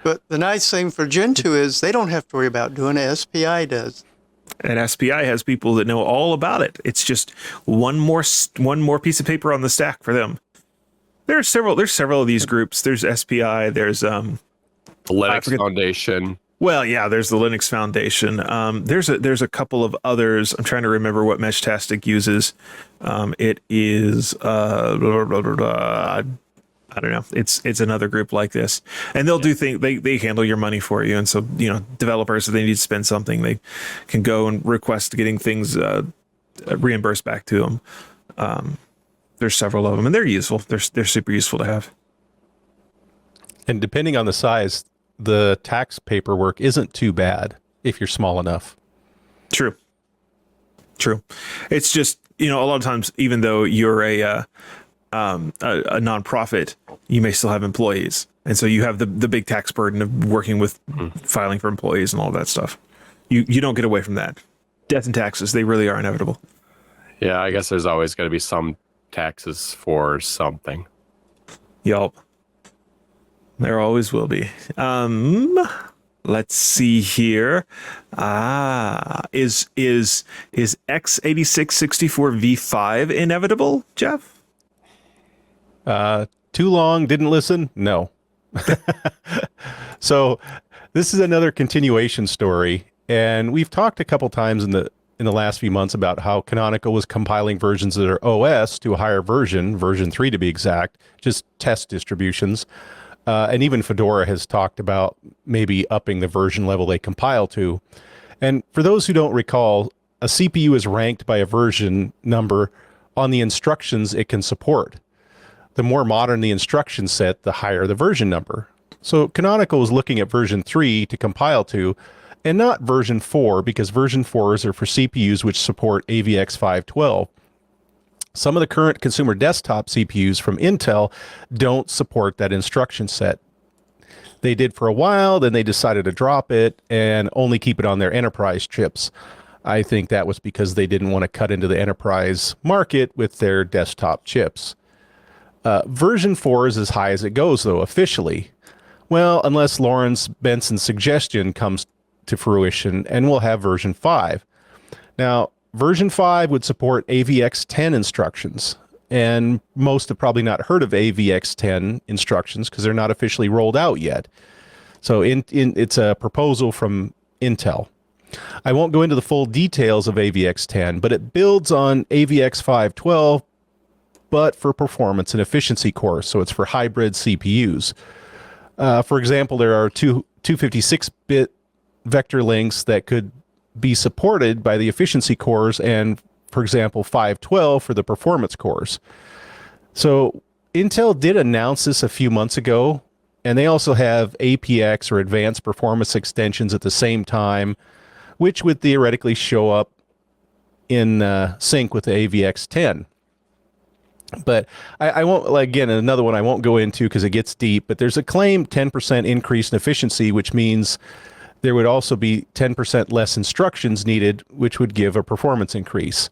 But the nice thing for Gentoo is they don't have to worry about doing it. SPI does. And SPI has people that know all about it. It's just one more piece of paper on the stack for them. There's several of these groups. There's SPI. There's the Linux Foundation. Well, yeah, there's the Linux Foundation. There's a couple of others. I'm trying to remember what Meshtastic uses. It is I don't know. It's another group like this, and they'll do things. They handle your money for you, and so developers, if they need to spend something, they can go and request getting things reimbursed back to them. There's several of them, and they're useful. They're super useful to have. And depending on the size, the tax paperwork isn't too bad if you're small enough. True. It's just, a lot of times, even though you're a nonprofit, you may still have employees. And so you have the big tax burden of working with filing for employees and all that stuff. You don't get away from that. Death and taxes, they really are inevitable. Yeah, I guess there's always going to be some taxes for something. Yup. There always will be. Let's see here. Is x86-64 v5 inevitable, Jeff? Too long, didn't listen? No. So this is another continuation story, and we've talked a couple times in the last few months about how Canonical was compiling versions of their OS to a higher version 3 to be exact, just test distributions. And even Fedora has talked about maybe upping the version level they compile to. And for those who don't recall, a CPU is ranked by a version number on the instructions it can support. The more modern the instruction set, the higher the version number. So Canonical is looking at version 3 to compile to, and not version 4, because version 4s are for CPUs which support AVX512. Some of the current consumer desktop CPUs from Intel don't support that instruction set. They did for a while, then they decided to drop it and only keep it on their enterprise chips. I think that was because they didn't want to cut into the enterprise market with their desktop chips. Version 4 is as high as it goes, though, officially. Well, unless Lawrence Benson's suggestion comes to fruition, and we'll have version 5. Now, version 5 would support AVX10 instructions, and most have probably not heard of AVX10 instructions because they're not officially rolled out yet. So it's a proposal from Intel. I won't go into the full details of AVX10, but it builds on AVX512, but for performance and efficiency cores, so it's for hybrid CPUs. For example, there are 256-bit vector links that could be supported by the efficiency cores, and for example 512 for the performance cores. So Intel did announce this a few months ago, and they also have APX or advanced performance extensions at the same time, which would theoretically show up in sync with the AVX10. But I won't, again, another one I won't go into because it gets deep, but there's a claimed 10% increase in efficiency, which means there would also be 10% less instructions needed, which would give a performance increase.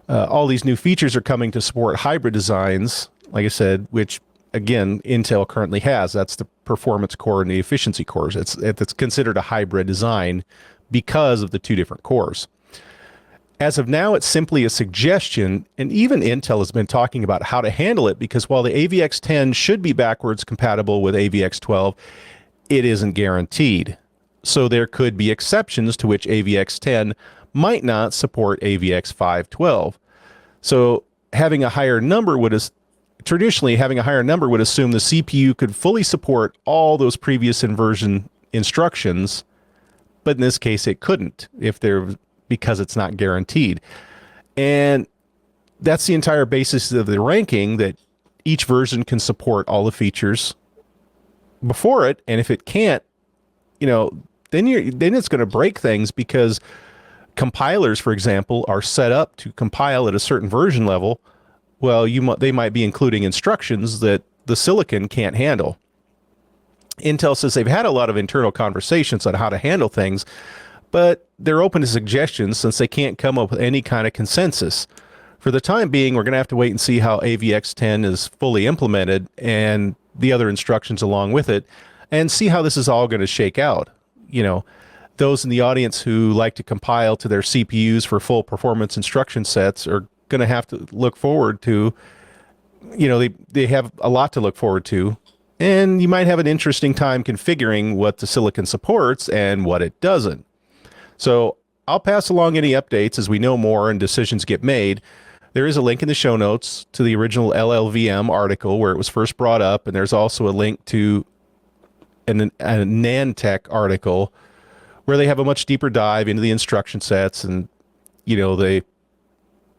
All these new features are coming to support hybrid designs, like I said, which, again, Intel currently has. That's the performance core and the efficiency cores. It's considered a hybrid design because of the two different cores. As of now, it's simply a suggestion, and even Intel has been talking about how to handle it, because while the AVX10 should be backwards compatible with AVX12, it isn't guaranteed. So there could be exceptions to which AVX10 might not support AVX512. So having a higher number traditionally having a higher number would assume the CPU could fully support all those previous inversion instructions, but in this case it couldn't because it's not guaranteed. And that's the entire basis of the ranking, that each version can support all the features before it, and if it can't, then it's going to break things, because compilers, for example, are set up to compile at a certain version level. Well, they might be including instructions that the silicon can't handle. Intel says they've had a lot of internal conversations on how to handle things, but they're open to suggestions since they can't come up with any kind of consensus. For the time being, we're going to have to wait and see how AVX10 is fully implemented and the other instructions along with it, and see how this is all going to shake out. Those in the audience who like to compile to their CPUs for full performance instruction sets are going to have to look forward to, they have a lot to look forward to, and you might have an interesting time configuring what the silicon supports and what it doesn't. So I'll pass along any updates as we know more and decisions get made. There is a link in the show notes to the original LLVM article where it was first brought up, and there's also a link to a Nantech article where they have a much deeper dive into the instruction sets and,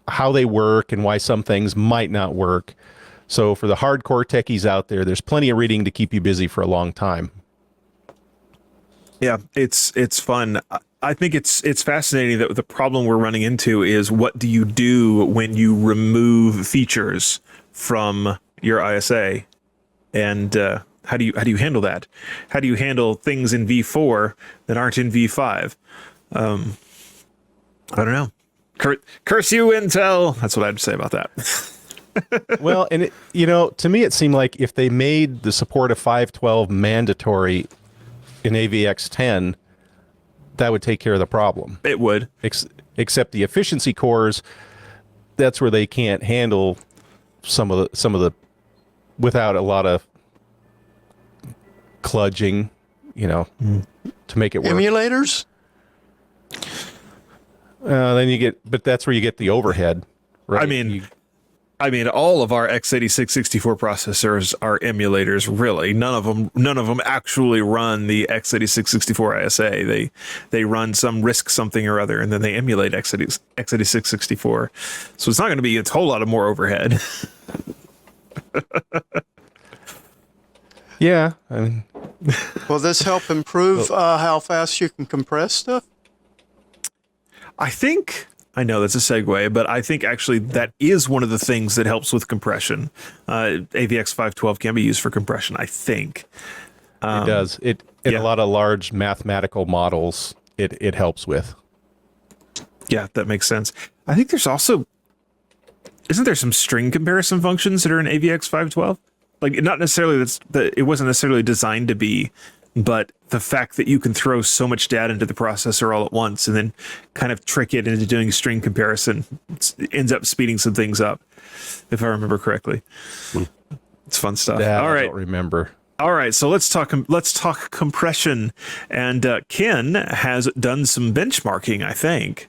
how they work and why some things might not work. So for the hardcore techies out there, there's plenty of reading to keep you busy for a long time. Yeah, it's fun. I think it's fascinating that the problem we're running into is, what do you do when you remove features from your ISA, and how do you handle that? How do you handle things in V4 that aren't in V5? I don't know. Curse you, Intel. That's what I have to say about that. Well, and to me, it seemed like if they made the support of 512 mandatory in AVX10, that would take care of the problem. It would. Except the efficiency cores, that's where they can't handle some of the without a lot of kludging, to make it work. Emulators? But that's where you get the overhead, right? I mean, all of our x86-64 processors are emulators. Really, none of them actually run the x86-64 ISA. They run some RISC something or other, and then they emulate x86-64. So it's not going to be a whole lot of more overhead. Yeah, Will this help improve how fast you can compress stuff? I know that's a segue, but I think actually that is one of the things that helps with compression. AVX512 can be used for compression, I think. It does. In a lot of large mathematical models, it helps with. Yeah, that makes sense. I think there's also, isn't there some string comparison functions that are in AVX512? Like, not necessarily it wasn't necessarily designed to be, but the fact that you can throw so much data into the processor all at once and then kind of trick it into doing string comparison ends up speeding some things up, if I remember correctly. It's fun stuff. All right. I don't remember. All right, so let's talk compression, and Ken has done some benchmarking, I think.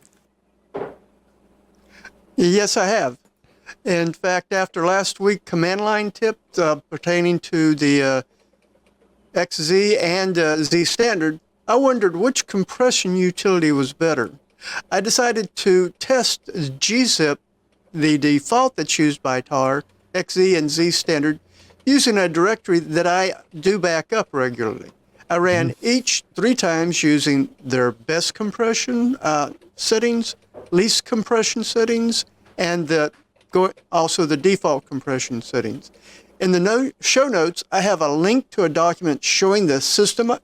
Yes, I have. In fact, after last week command line tip pertaining to the XZ and Z standard, I wondered which compression utility was better. I decided to test gzip, the default that's used by TAR, XE and Z standard using a directory that I do back up regularly. I ran each 3 times using their best compression settings, least compression settings, and also the default compression settings. In the show notes, I have a link to a document showing NeoFetch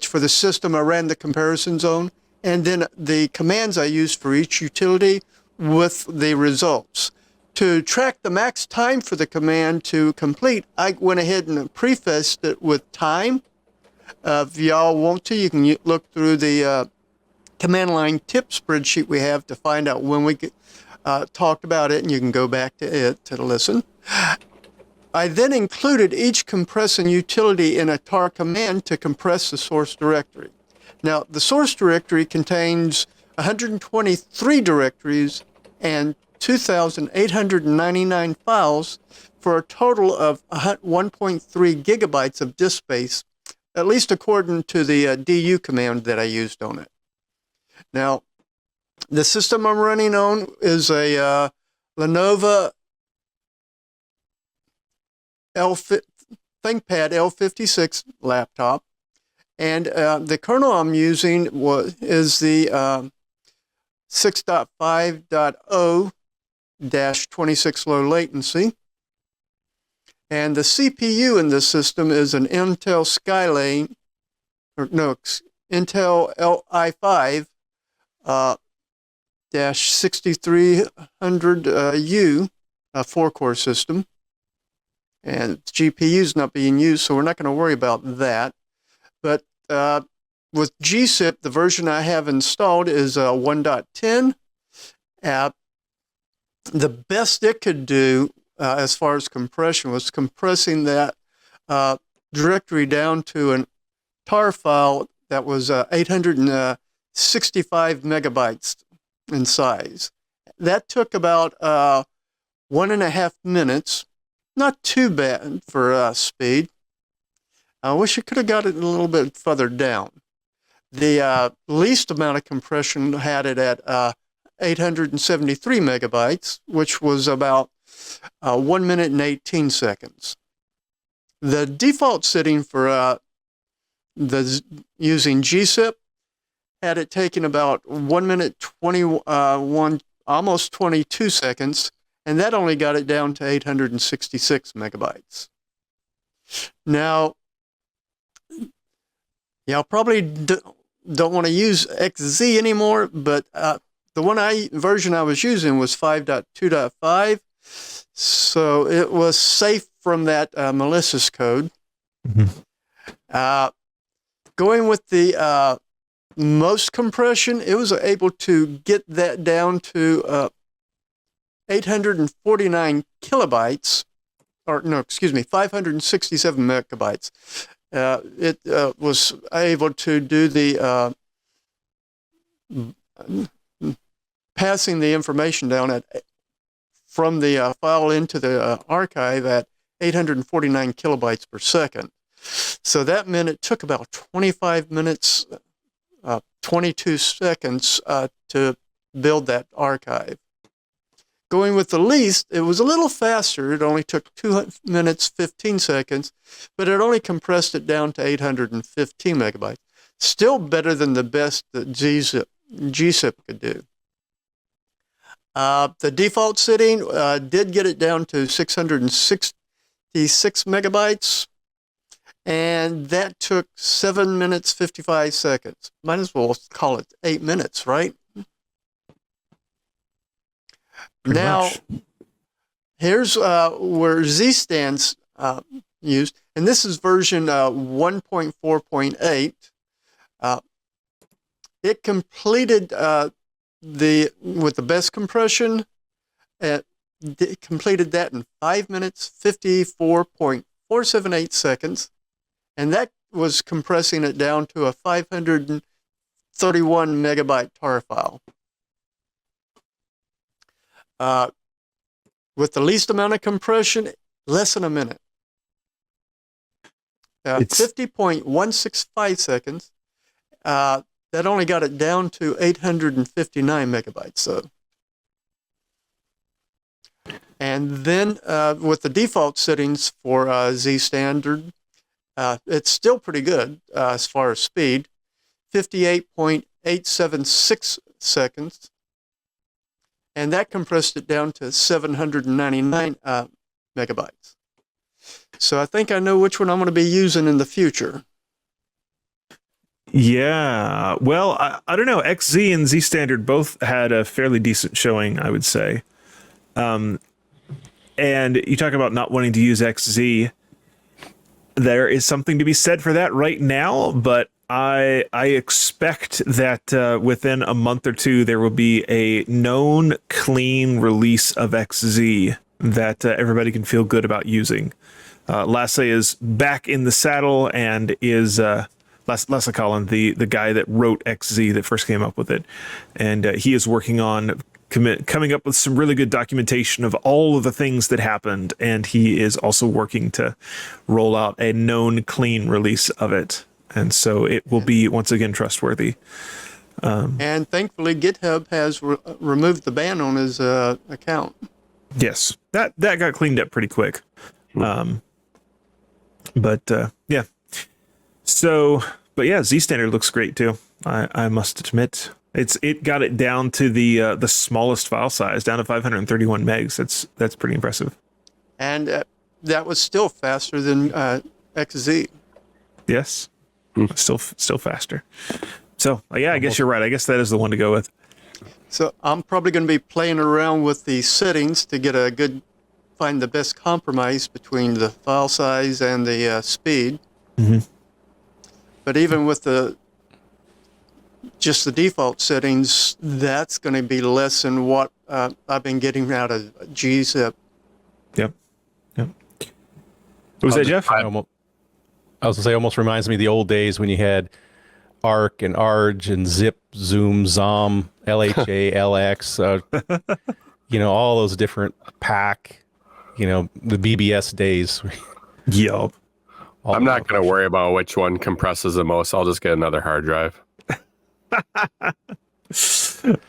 for the system I ran the comparisons on, and then the commands I used for each utility with the results. To track the max time for the command to complete, I went ahead and prefaced it with time. If y'all want to, you can look through the command line tip spreadsheet we have to find out when we talked about it, and you can go back to it to listen. I then included each compressing utility in a tar command to compress the source directory. Now, the source directory contains 123 directories and 2,899 files for a total of 1.3 gigabytes of disk space, at least according to the du command that I used on it. Now, the system I'm running on is a Lenovo ThinkPad L56 laptop, and the kernel I'm using is the 6.5.0-26 low latency, and the CPU in this system is an Intel Intel i5 6300U, a 4-core system. And GPU is not being used, so we're not going to worry about that. But with GSIP, the version I have installed is 1.10. The best it could do as far as compression was compressing that directory down to a tar file that was 865 megabytes in size. That took about 1.5 minutes. Not too bad for speed. I wish I could have got it a little bit further down. The least amount of compression had it at 873 megabytes, which was about 1 minute and 18 seconds. The default setting for using GSIP had it taking about 1 minute 21, almost 22 seconds, and that only got it down to 866 megabytes. Now, y'all probably don't want to use XZ anymore, but the version I was using was 5.2.5, so it was safe from that malicious code. Going with the most compression, it was able to get that down to 849 kilobytes, 567 megabytes. It was able to do the passing the information down from the file into the archive at 849 kilobytes per second. So that meant it took about 25 minutes, 22 seconds to build that archive. Going with the least, it was a little faster. It only took 2 minutes, 15 seconds, but it only compressed it down to 815 megabytes. Still better than the best that GSIP could do. The default setting did get it down to 666 megabytes, and that took 7 minutes, 55 seconds. Might as well call it 8 minutes, right? Pretty now, much. Here's where Z stands used, and this is version 1.4.8. It completed with the best compression. It completed that in 5 minutes, 54.478 seconds, and that was compressing it down to a 531 megabyte tar file. With the least amount of compression, less than a minute. 50.165 seconds. That only got it down to 859 megabytes. So, And then with the default settings for Z standard, it's still pretty good as far as speed, 58.876 seconds. And that compressed it down to 799 megabytes. So I think I know which one I'm going to be using in the future. Yeah. Well, I don't know. XZ and Z standard both had a fairly decent showing, I would say. And you talk about not wanting to use XZ. There is something to be said for that right now, but I expect that within a month or two, there will be a known clean release of XZ that everybody can feel good about using. Lasse is back in the saddle and is Lasse Collin, the guy that wrote XZ that first came up with it. And he is working on coming up with some really good documentation of all of the things that happened. And he is also working to roll out a known clean release of it. And so it will be, once again, trustworthy. And thankfully, GitHub has removed the ban on his account. Yes, that got cleaned up pretty quick. Yeah. So, but yeah, Z standard looks great too. I must admit, it got it down to the smallest file size, down to 531 megs. That's pretty impressive. And that was still faster than XZ. Yes. Still faster. So yeah, I guess you're right. I guess that is the one to go with. So I'm probably going to be playing around with the settings to get find the best compromise between the file size and the speed. Mm-hmm. But even with just the default settings, that's going to be less than what I've been getting out of gzip. Yep. What was that, Jeff? I was going to say, almost reminds me of the old days when you had ARC and ARG and Zip, Zoom, Zom, LHA, LX, all those different pack, the BBS days. Yep. I'm not going to worry about which one compresses the most. I'll just get another hard drive.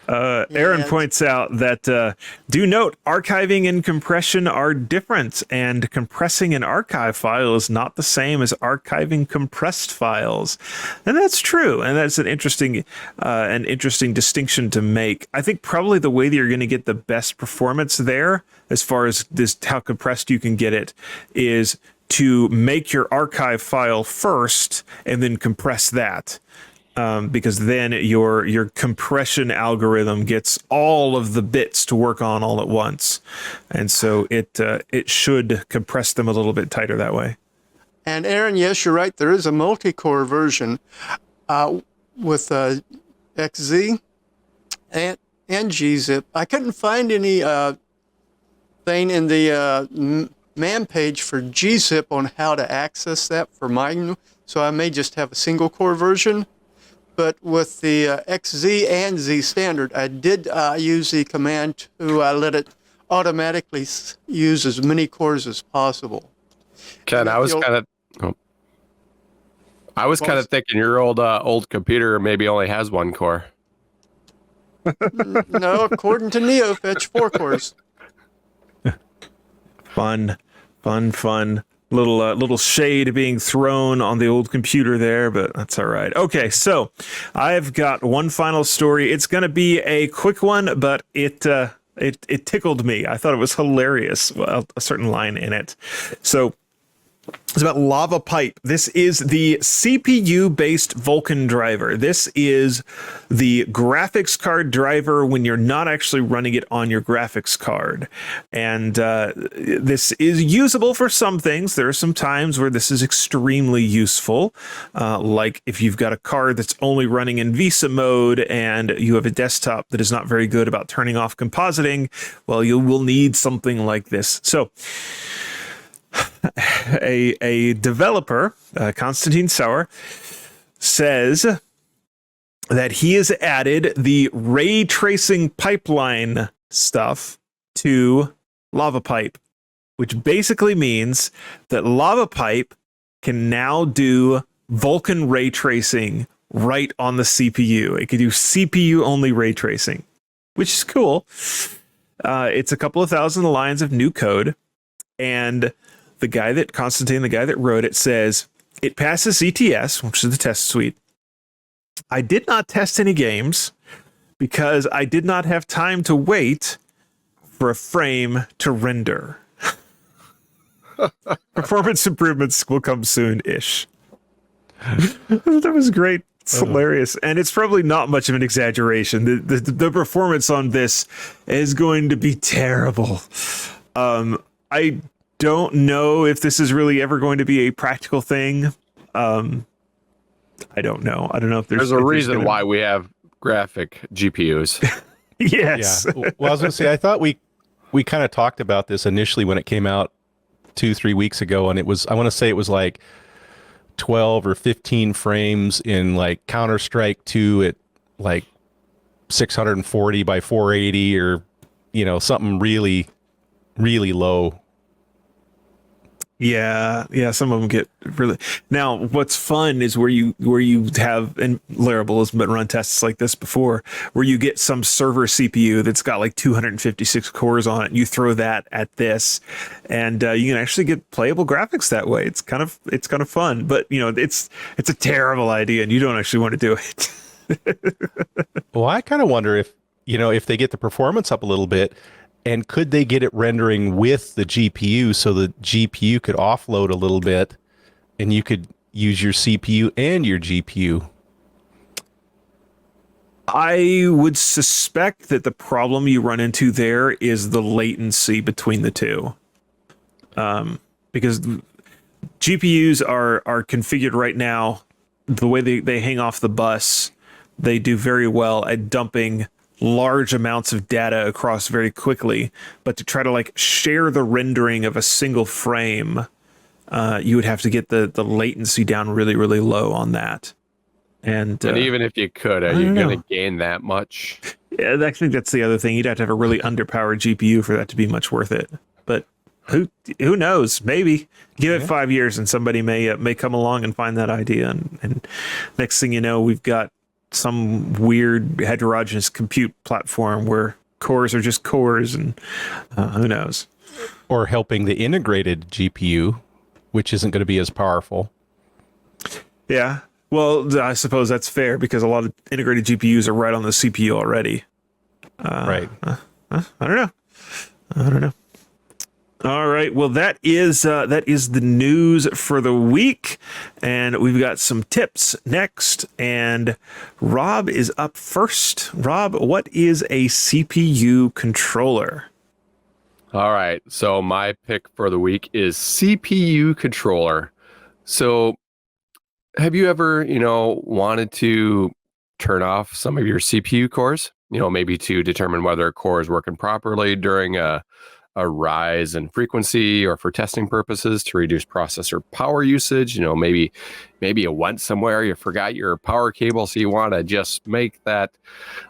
Aaron points out that do note archiving and compression are different, and compressing an archive file is not the same as archiving compressed files, and that's true. And that's an interesting distinction to make. I think probably the way that you're going to get the best performance there, as far as this how compressed you can get it, is to make your archive file first and then compress that. Because then your compression algorithm gets all of the bits to work on all at once, and so it should compress them a little bit tighter that way. And Aaron, yes, you're right. There is a multi-core version with XZ and gzip. I couldn't find any thing in the man page for gzip on how to access that for mine, so I may just have a single core version. But with the XZ and Z standard, I did use the command to let it automatically use as many cores as possible. Ken, I was kind of thinking your old computer maybe only has one core. No, according to NeoFetch, 4 cores. Fun. Little shade being thrown on the old computer there, but that's all right. Okay, so I've got one final story. It's going to be a quick one, but it tickled me. I thought it was hilarious. Well, a certain line in it. So it's about Lava Pipe. This is the CPU-based Vulkan driver. This is the graphics card driver when you're not actually running it on your graphics card. And this is usable for some things. There are some times where this is extremely useful, like if you've got a card that's only running in VESA mode and you have a desktop that is not very good about turning off compositing, well, you will need something like this. So a developer, Konstantin Sauer, says that he has added the ray tracing pipeline stuff to Lava Pipe, which basically means that Lava Pipe can now do Vulkan ray tracing right on the CPU. It can do CPU only ray tracing, which is cool. It's a couple of thousand lines of new code, and the guy that wrote it, says it passes CTS, which is the test suite. I did not test any games because I did not have time to wait for a frame to render. Performance improvements will come soon-ish. That was great. It's hilarious. And it's probably not much of an exaggeration. The performance on this is going to be terrible. I don't know if this is really ever going to be a practical thing. I don't know. I don't know if there's a reason why we have graphic GPUs. Yes. Yeah. Well, I was going to say, I thought we kind of talked about this initially when it came out 2-3 weeks ago, and I want to say it was like 12 or 15 frames in like Counter-Strike 2 at like 640 by 480, or something really, really low. Yeah, some of them get really. Now, what's fun is where you have, and Laravel has been run tests like this before, where you get some server CPU that's got like 256 cores on it, and you throw that at this, and you can actually get playable graphics that way. It's kind of fun, but it's a terrible idea, and you don't actually want to do it. Well, I kind of wonder if they get the performance up a little bit. And could they get it rendering with the GPU so the GPU could offload a little bit and you could use your CPU and your GPU? I would suspect that the problem you run into there is the latency between the two. Because GPUs are configured right now, the way they hang off the bus, they do very well at dumping large amounts of data across very quickly, but to try to like share the rendering of a single frame, you would have to get the latency down really, really low on that. And even if you could, are you going to gain that much? Yeah, I think that's the other thing. You'd have to have a really underpowered GPU for that to be much worth it. But who knows? Maybe give it 5 years and somebody may come along and find that idea. And next thing you know, we've got some weird heterogeneous compute platform where cores are just cores, and who knows? Or helping the integrated GPU, which isn't going to be as powerful. Yeah. Well, I suppose that's fair because a lot of integrated GPUs are right on the CPU already. Right. I don't know. All right. Well, that is the news for the week, and we've got some tips next. And Rob is up first. Rob, what is a CPU controller? All right. So my pick for the week is CPU controller. So have you ever, wanted to turn off some of your CPU cores? Maybe to determine whether a core is working properly during a rise in frequency, or for testing purposes to reduce processor power usage. Maybe you went somewhere, you forgot your power cable, so you want to just make that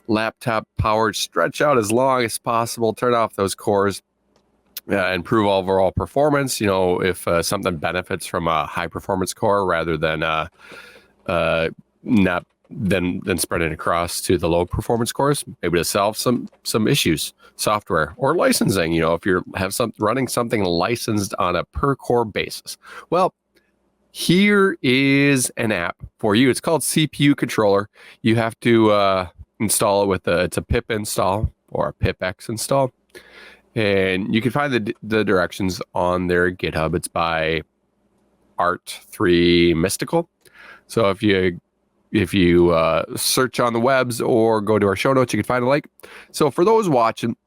laptop power stretch out as long as possible, turn off those cores, improve overall performance. If something benefits from a high performance core rather than not then spread it across to the low performance cores, maybe to solve some issues, software or licensing. If you're running something licensed on a per core basis. Well, here is an app for you. It's called CPU Controller. You have to install it with it's a pip install or a pipx install, and you can find the directions on their GitHub. It's by Art3 Mystical. So if you search on the webs or go to our show notes, you can find a link. So for those watching,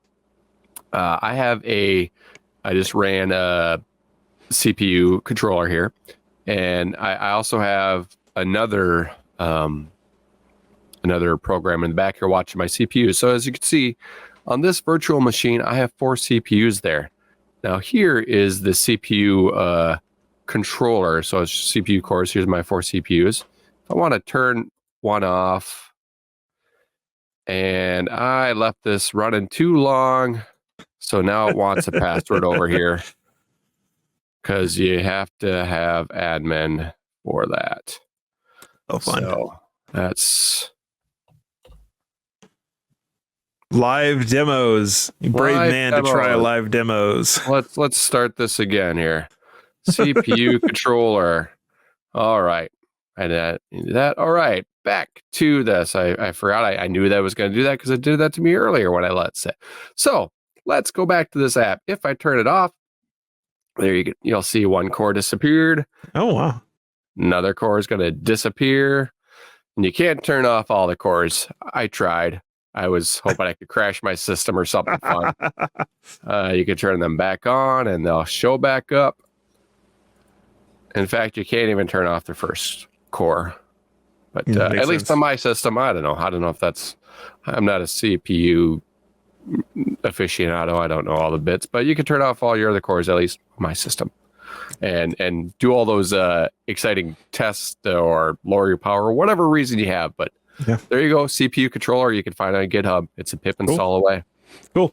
I just ran a CPU controller here, and I also have another program in the back here watching my CPU. So as you can see on this virtual machine, I have 4 CPUs there. Now here is the CPU controller. So it's CPU cores. Here's my 4 CPUs. I want to turn one off, and I left this running too long, so now it wants a password over here because you have to have admin for that. Oh, fun. So that's Live demos. You brave Live man to try demos. live demos. Let's start this again here. CPU controller. All right. I did that. All right. Back to this. I forgot. I knew that I was going to do that because it did that to me earlier when I let set. So let's go back to this app. If I turn it off, there you'll see one core disappeared. Oh, wow. Another core is going to disappear. And you can't turn off all the cores. I tried. I was hoping I could crash my system or something fun. You can turn them back on and they'll show back up. In fact, you can't even turn off the first core. But at least on my system, I don't know. I don't know if that's... I'm not a CPU aficionado. I don't know all the bits. But you can turn off all your other cores, at least on my system. And do all those exciting tests or lower your power or whatever reason you have. But there you go, CPU controller you can find on GitHub. It's a pip install away. Cool.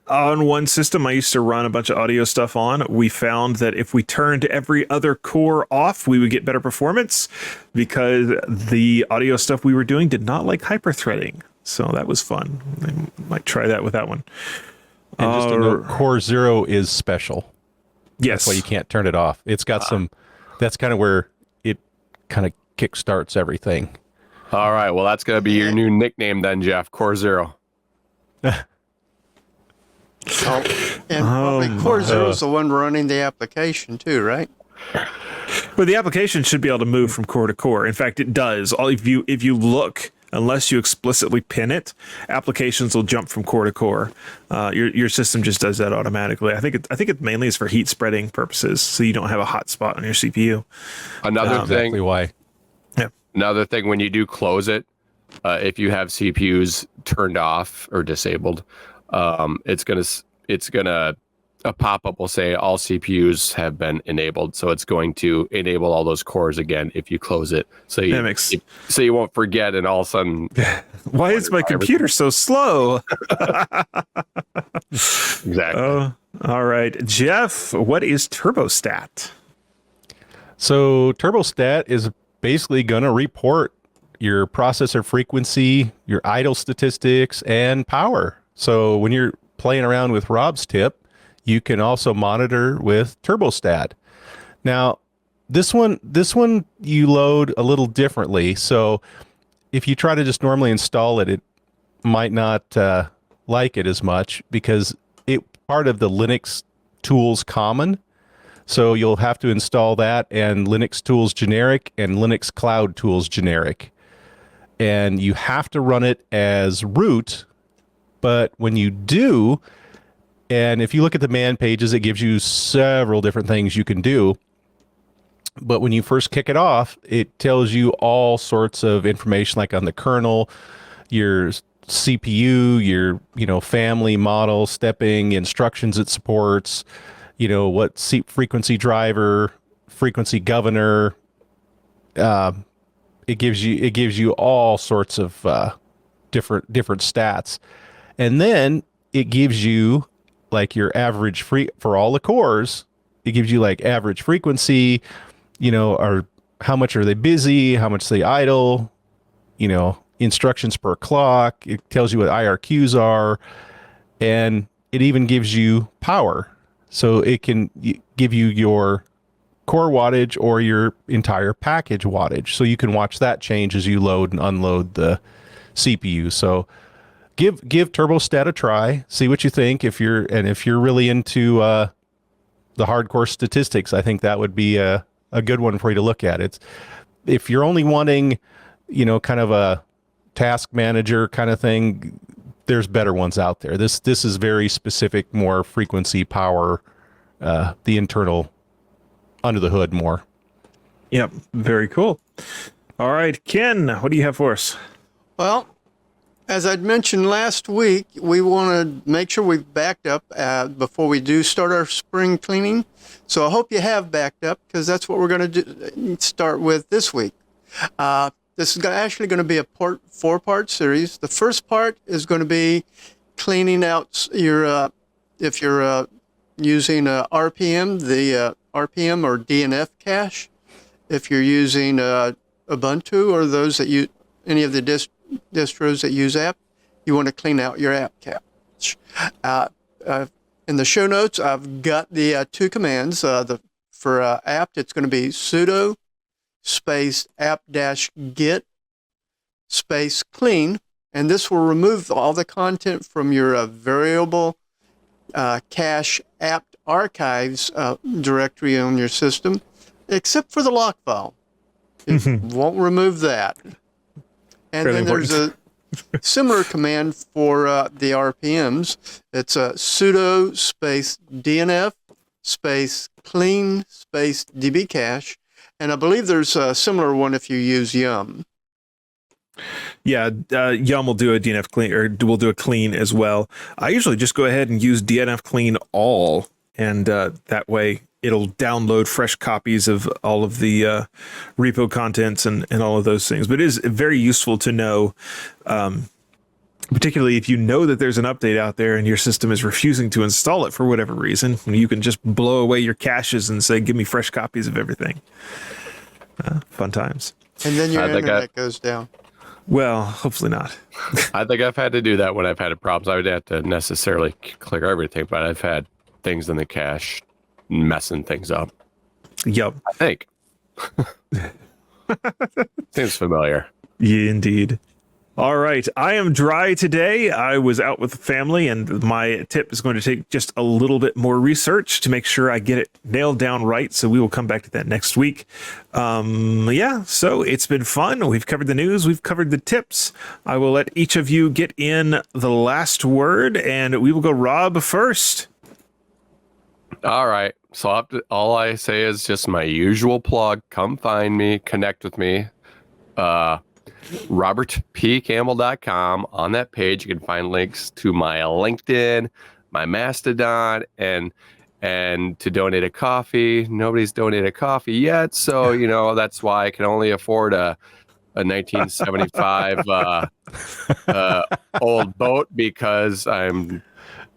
On one system I used to run a bunch of audio stuff on, we found that if we turned every other core off, we would get better performance because the audio stuff we were doing did not like hyperthreading. So that was fun. I might try that with that one. And just to note, Core 0 is special. Yes. That's why you can't turn it off. It's got some, that's kind of where it kind of kickstarts everything. All right. Well, that's going to be your new nickname then, Jeff. Core 0. And Core 0 is the one running the application too, right? But the application should be able to move from core to core. In fact, it does. If you look, unless you explicitly pin it, applications will jump from core to core. Your system just does that automatically. I think it mainly is for heat spreading purposes, so you don't have a hot spot on your CPU. Another thing. Exactly why. Yeah. Another thing, when you do close it, if you have CPUs turned off or disabled, it's gonna a pop-up will say all CPUs have been enabled, so it's going to enable all those cores again if you close it. So you won't forget, and all of a sudden, why is my computer so slow? Exactly. All right, Jeff, what is Turbostat? So Turbostat is basically going to report your processor frequency, your idle statistics, and power. So when you're playing around with Rob's tip, you can also monitor with Turbostat. Now, this one you load a little differently. So if you try to just normally install it, it might not like it as much because it's part of the Linux tools common. So you'll have to install that and Linux tools generic and Linux cloud tools generic. And you have to run it as root. But when you do, and if you look at the man pages, it gives you several different things you can do. But when you first kick it off, it tells you all sorts of information, like on the kernel, your CPU, your family model, stepping, instructions it supports, what frequency driver, frequency governor. It gives you all sorts of different stats. And then it gives you like your average for all the cores. It gives you like average frequency, or how much are they busy, how much they idle, instructions per clock. It tells you what IRQs are, and it even gives you power. So it can give you your core wattage or your entire package wattage. So you can watch that change as you load and unload the CPU. So give Turbostat a try, see what you think. If you're really into the hardcore statistics, I think that would be a good one for you to look at. If you're only wanting, kind of a task manager kind of thing, there's better ones out there. This is very specific, more frequency, power, the internal under the hood more. Yep, very cool. All right, Ken, what do you have for us? Well, as I'd mentioned last week, we want to make sure we've backed up before we do start our spring cleaning. So I hope you have backed up, because that's what we're going to start with this week. This is actually going to be a four-part series. The first part is going to be cleaning out your, if you're using RPM, the RPM or DNF cache. If you're using Ubuntu or those that any of the distros that use app, you want to clean out your app cache. In the show notes, I've got the two commands. For apt, it's going to be sudo space apt-get space clean, and this will remove all the content from your variable cache apt archives directory on your system, except for the lock file. It won't remove that. And Fairly then there's a similar command for the RPMs. It's sudo space DNF space clean space DB cache. And I believe there's a similar one if you use Yum. Yeah, Yum will do a DNF clean, or will do a clean as well. I usually just go ahead and use DNF clean all, and that way it'll download fresh copies of all of the repo contents and all of those things. But it is very useful to know, particularly if you know that there's an update out there and your system is refusing to install it for whatever reason. You can just blow away your caches and say, give me fresh copies of everything. Fun times. And then your internet goes down. Well, hopefully not. I think I've had to do that when I've had problems. I would have to necessarily clear everything, but I've had things in the cache messing things up. Yep. I think. Seems familiar. Yeah, indeed. All right. I am dry today. I was out with the family, and my tip is going to take just a little bit more research to make sure I get it nailed down right. So we will come back to that next week. Yeah, so it's been fun. We've covered the news. We've covered the tips. I will let each of you get in the last word, and we will go Rob first. All right. So all I say is just my usual plug. Come find me. Connect with me. RobertPCampbell.com. On that page, you can find links to my LinkedIn, my Mastodon, and to donate a coffee. Nobody's donated a coffee yet, so that's why I can only afford a 1975 old boat, because I'm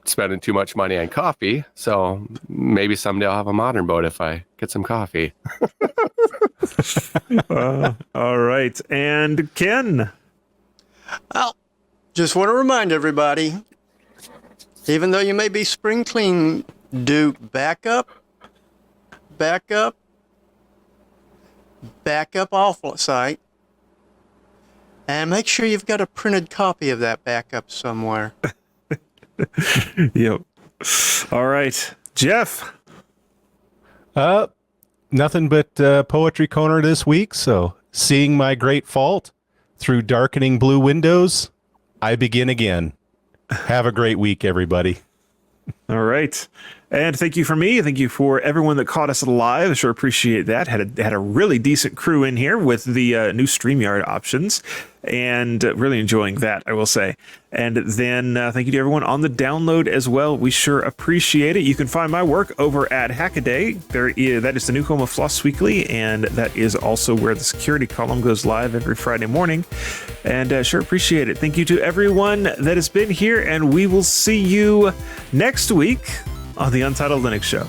spending too much money on coffee. So maybe someday I'll have a modern boat if I get some coffee. All right. And Ken? Well, just want to remind everybody, even though you may be spring clean, do backup offsite, and make sure you've got a printed copy of that backup somewhere. Yep. All right. Jeff? Nothing but Poetry Corner this week. So, seeing my great fault through darkening blue windows, I begin again. Have a great week, everybody. All right. And thank you for me. Thank you for everyone that caught us live. I sure appreciate that. Had a really decent crew in here with the new StreamYard options, and really enjoying that, I will say. And then thank you to everyone on the download as well. We sure appreciate it. You can find my work over at Hackaday. That is the new home of Floss Weekly, and that is also where the security column goes live every Friday morning. And sure appreciate it. Thank you to everyone that has been here, and we will see you next week on the Untitled Linux Show.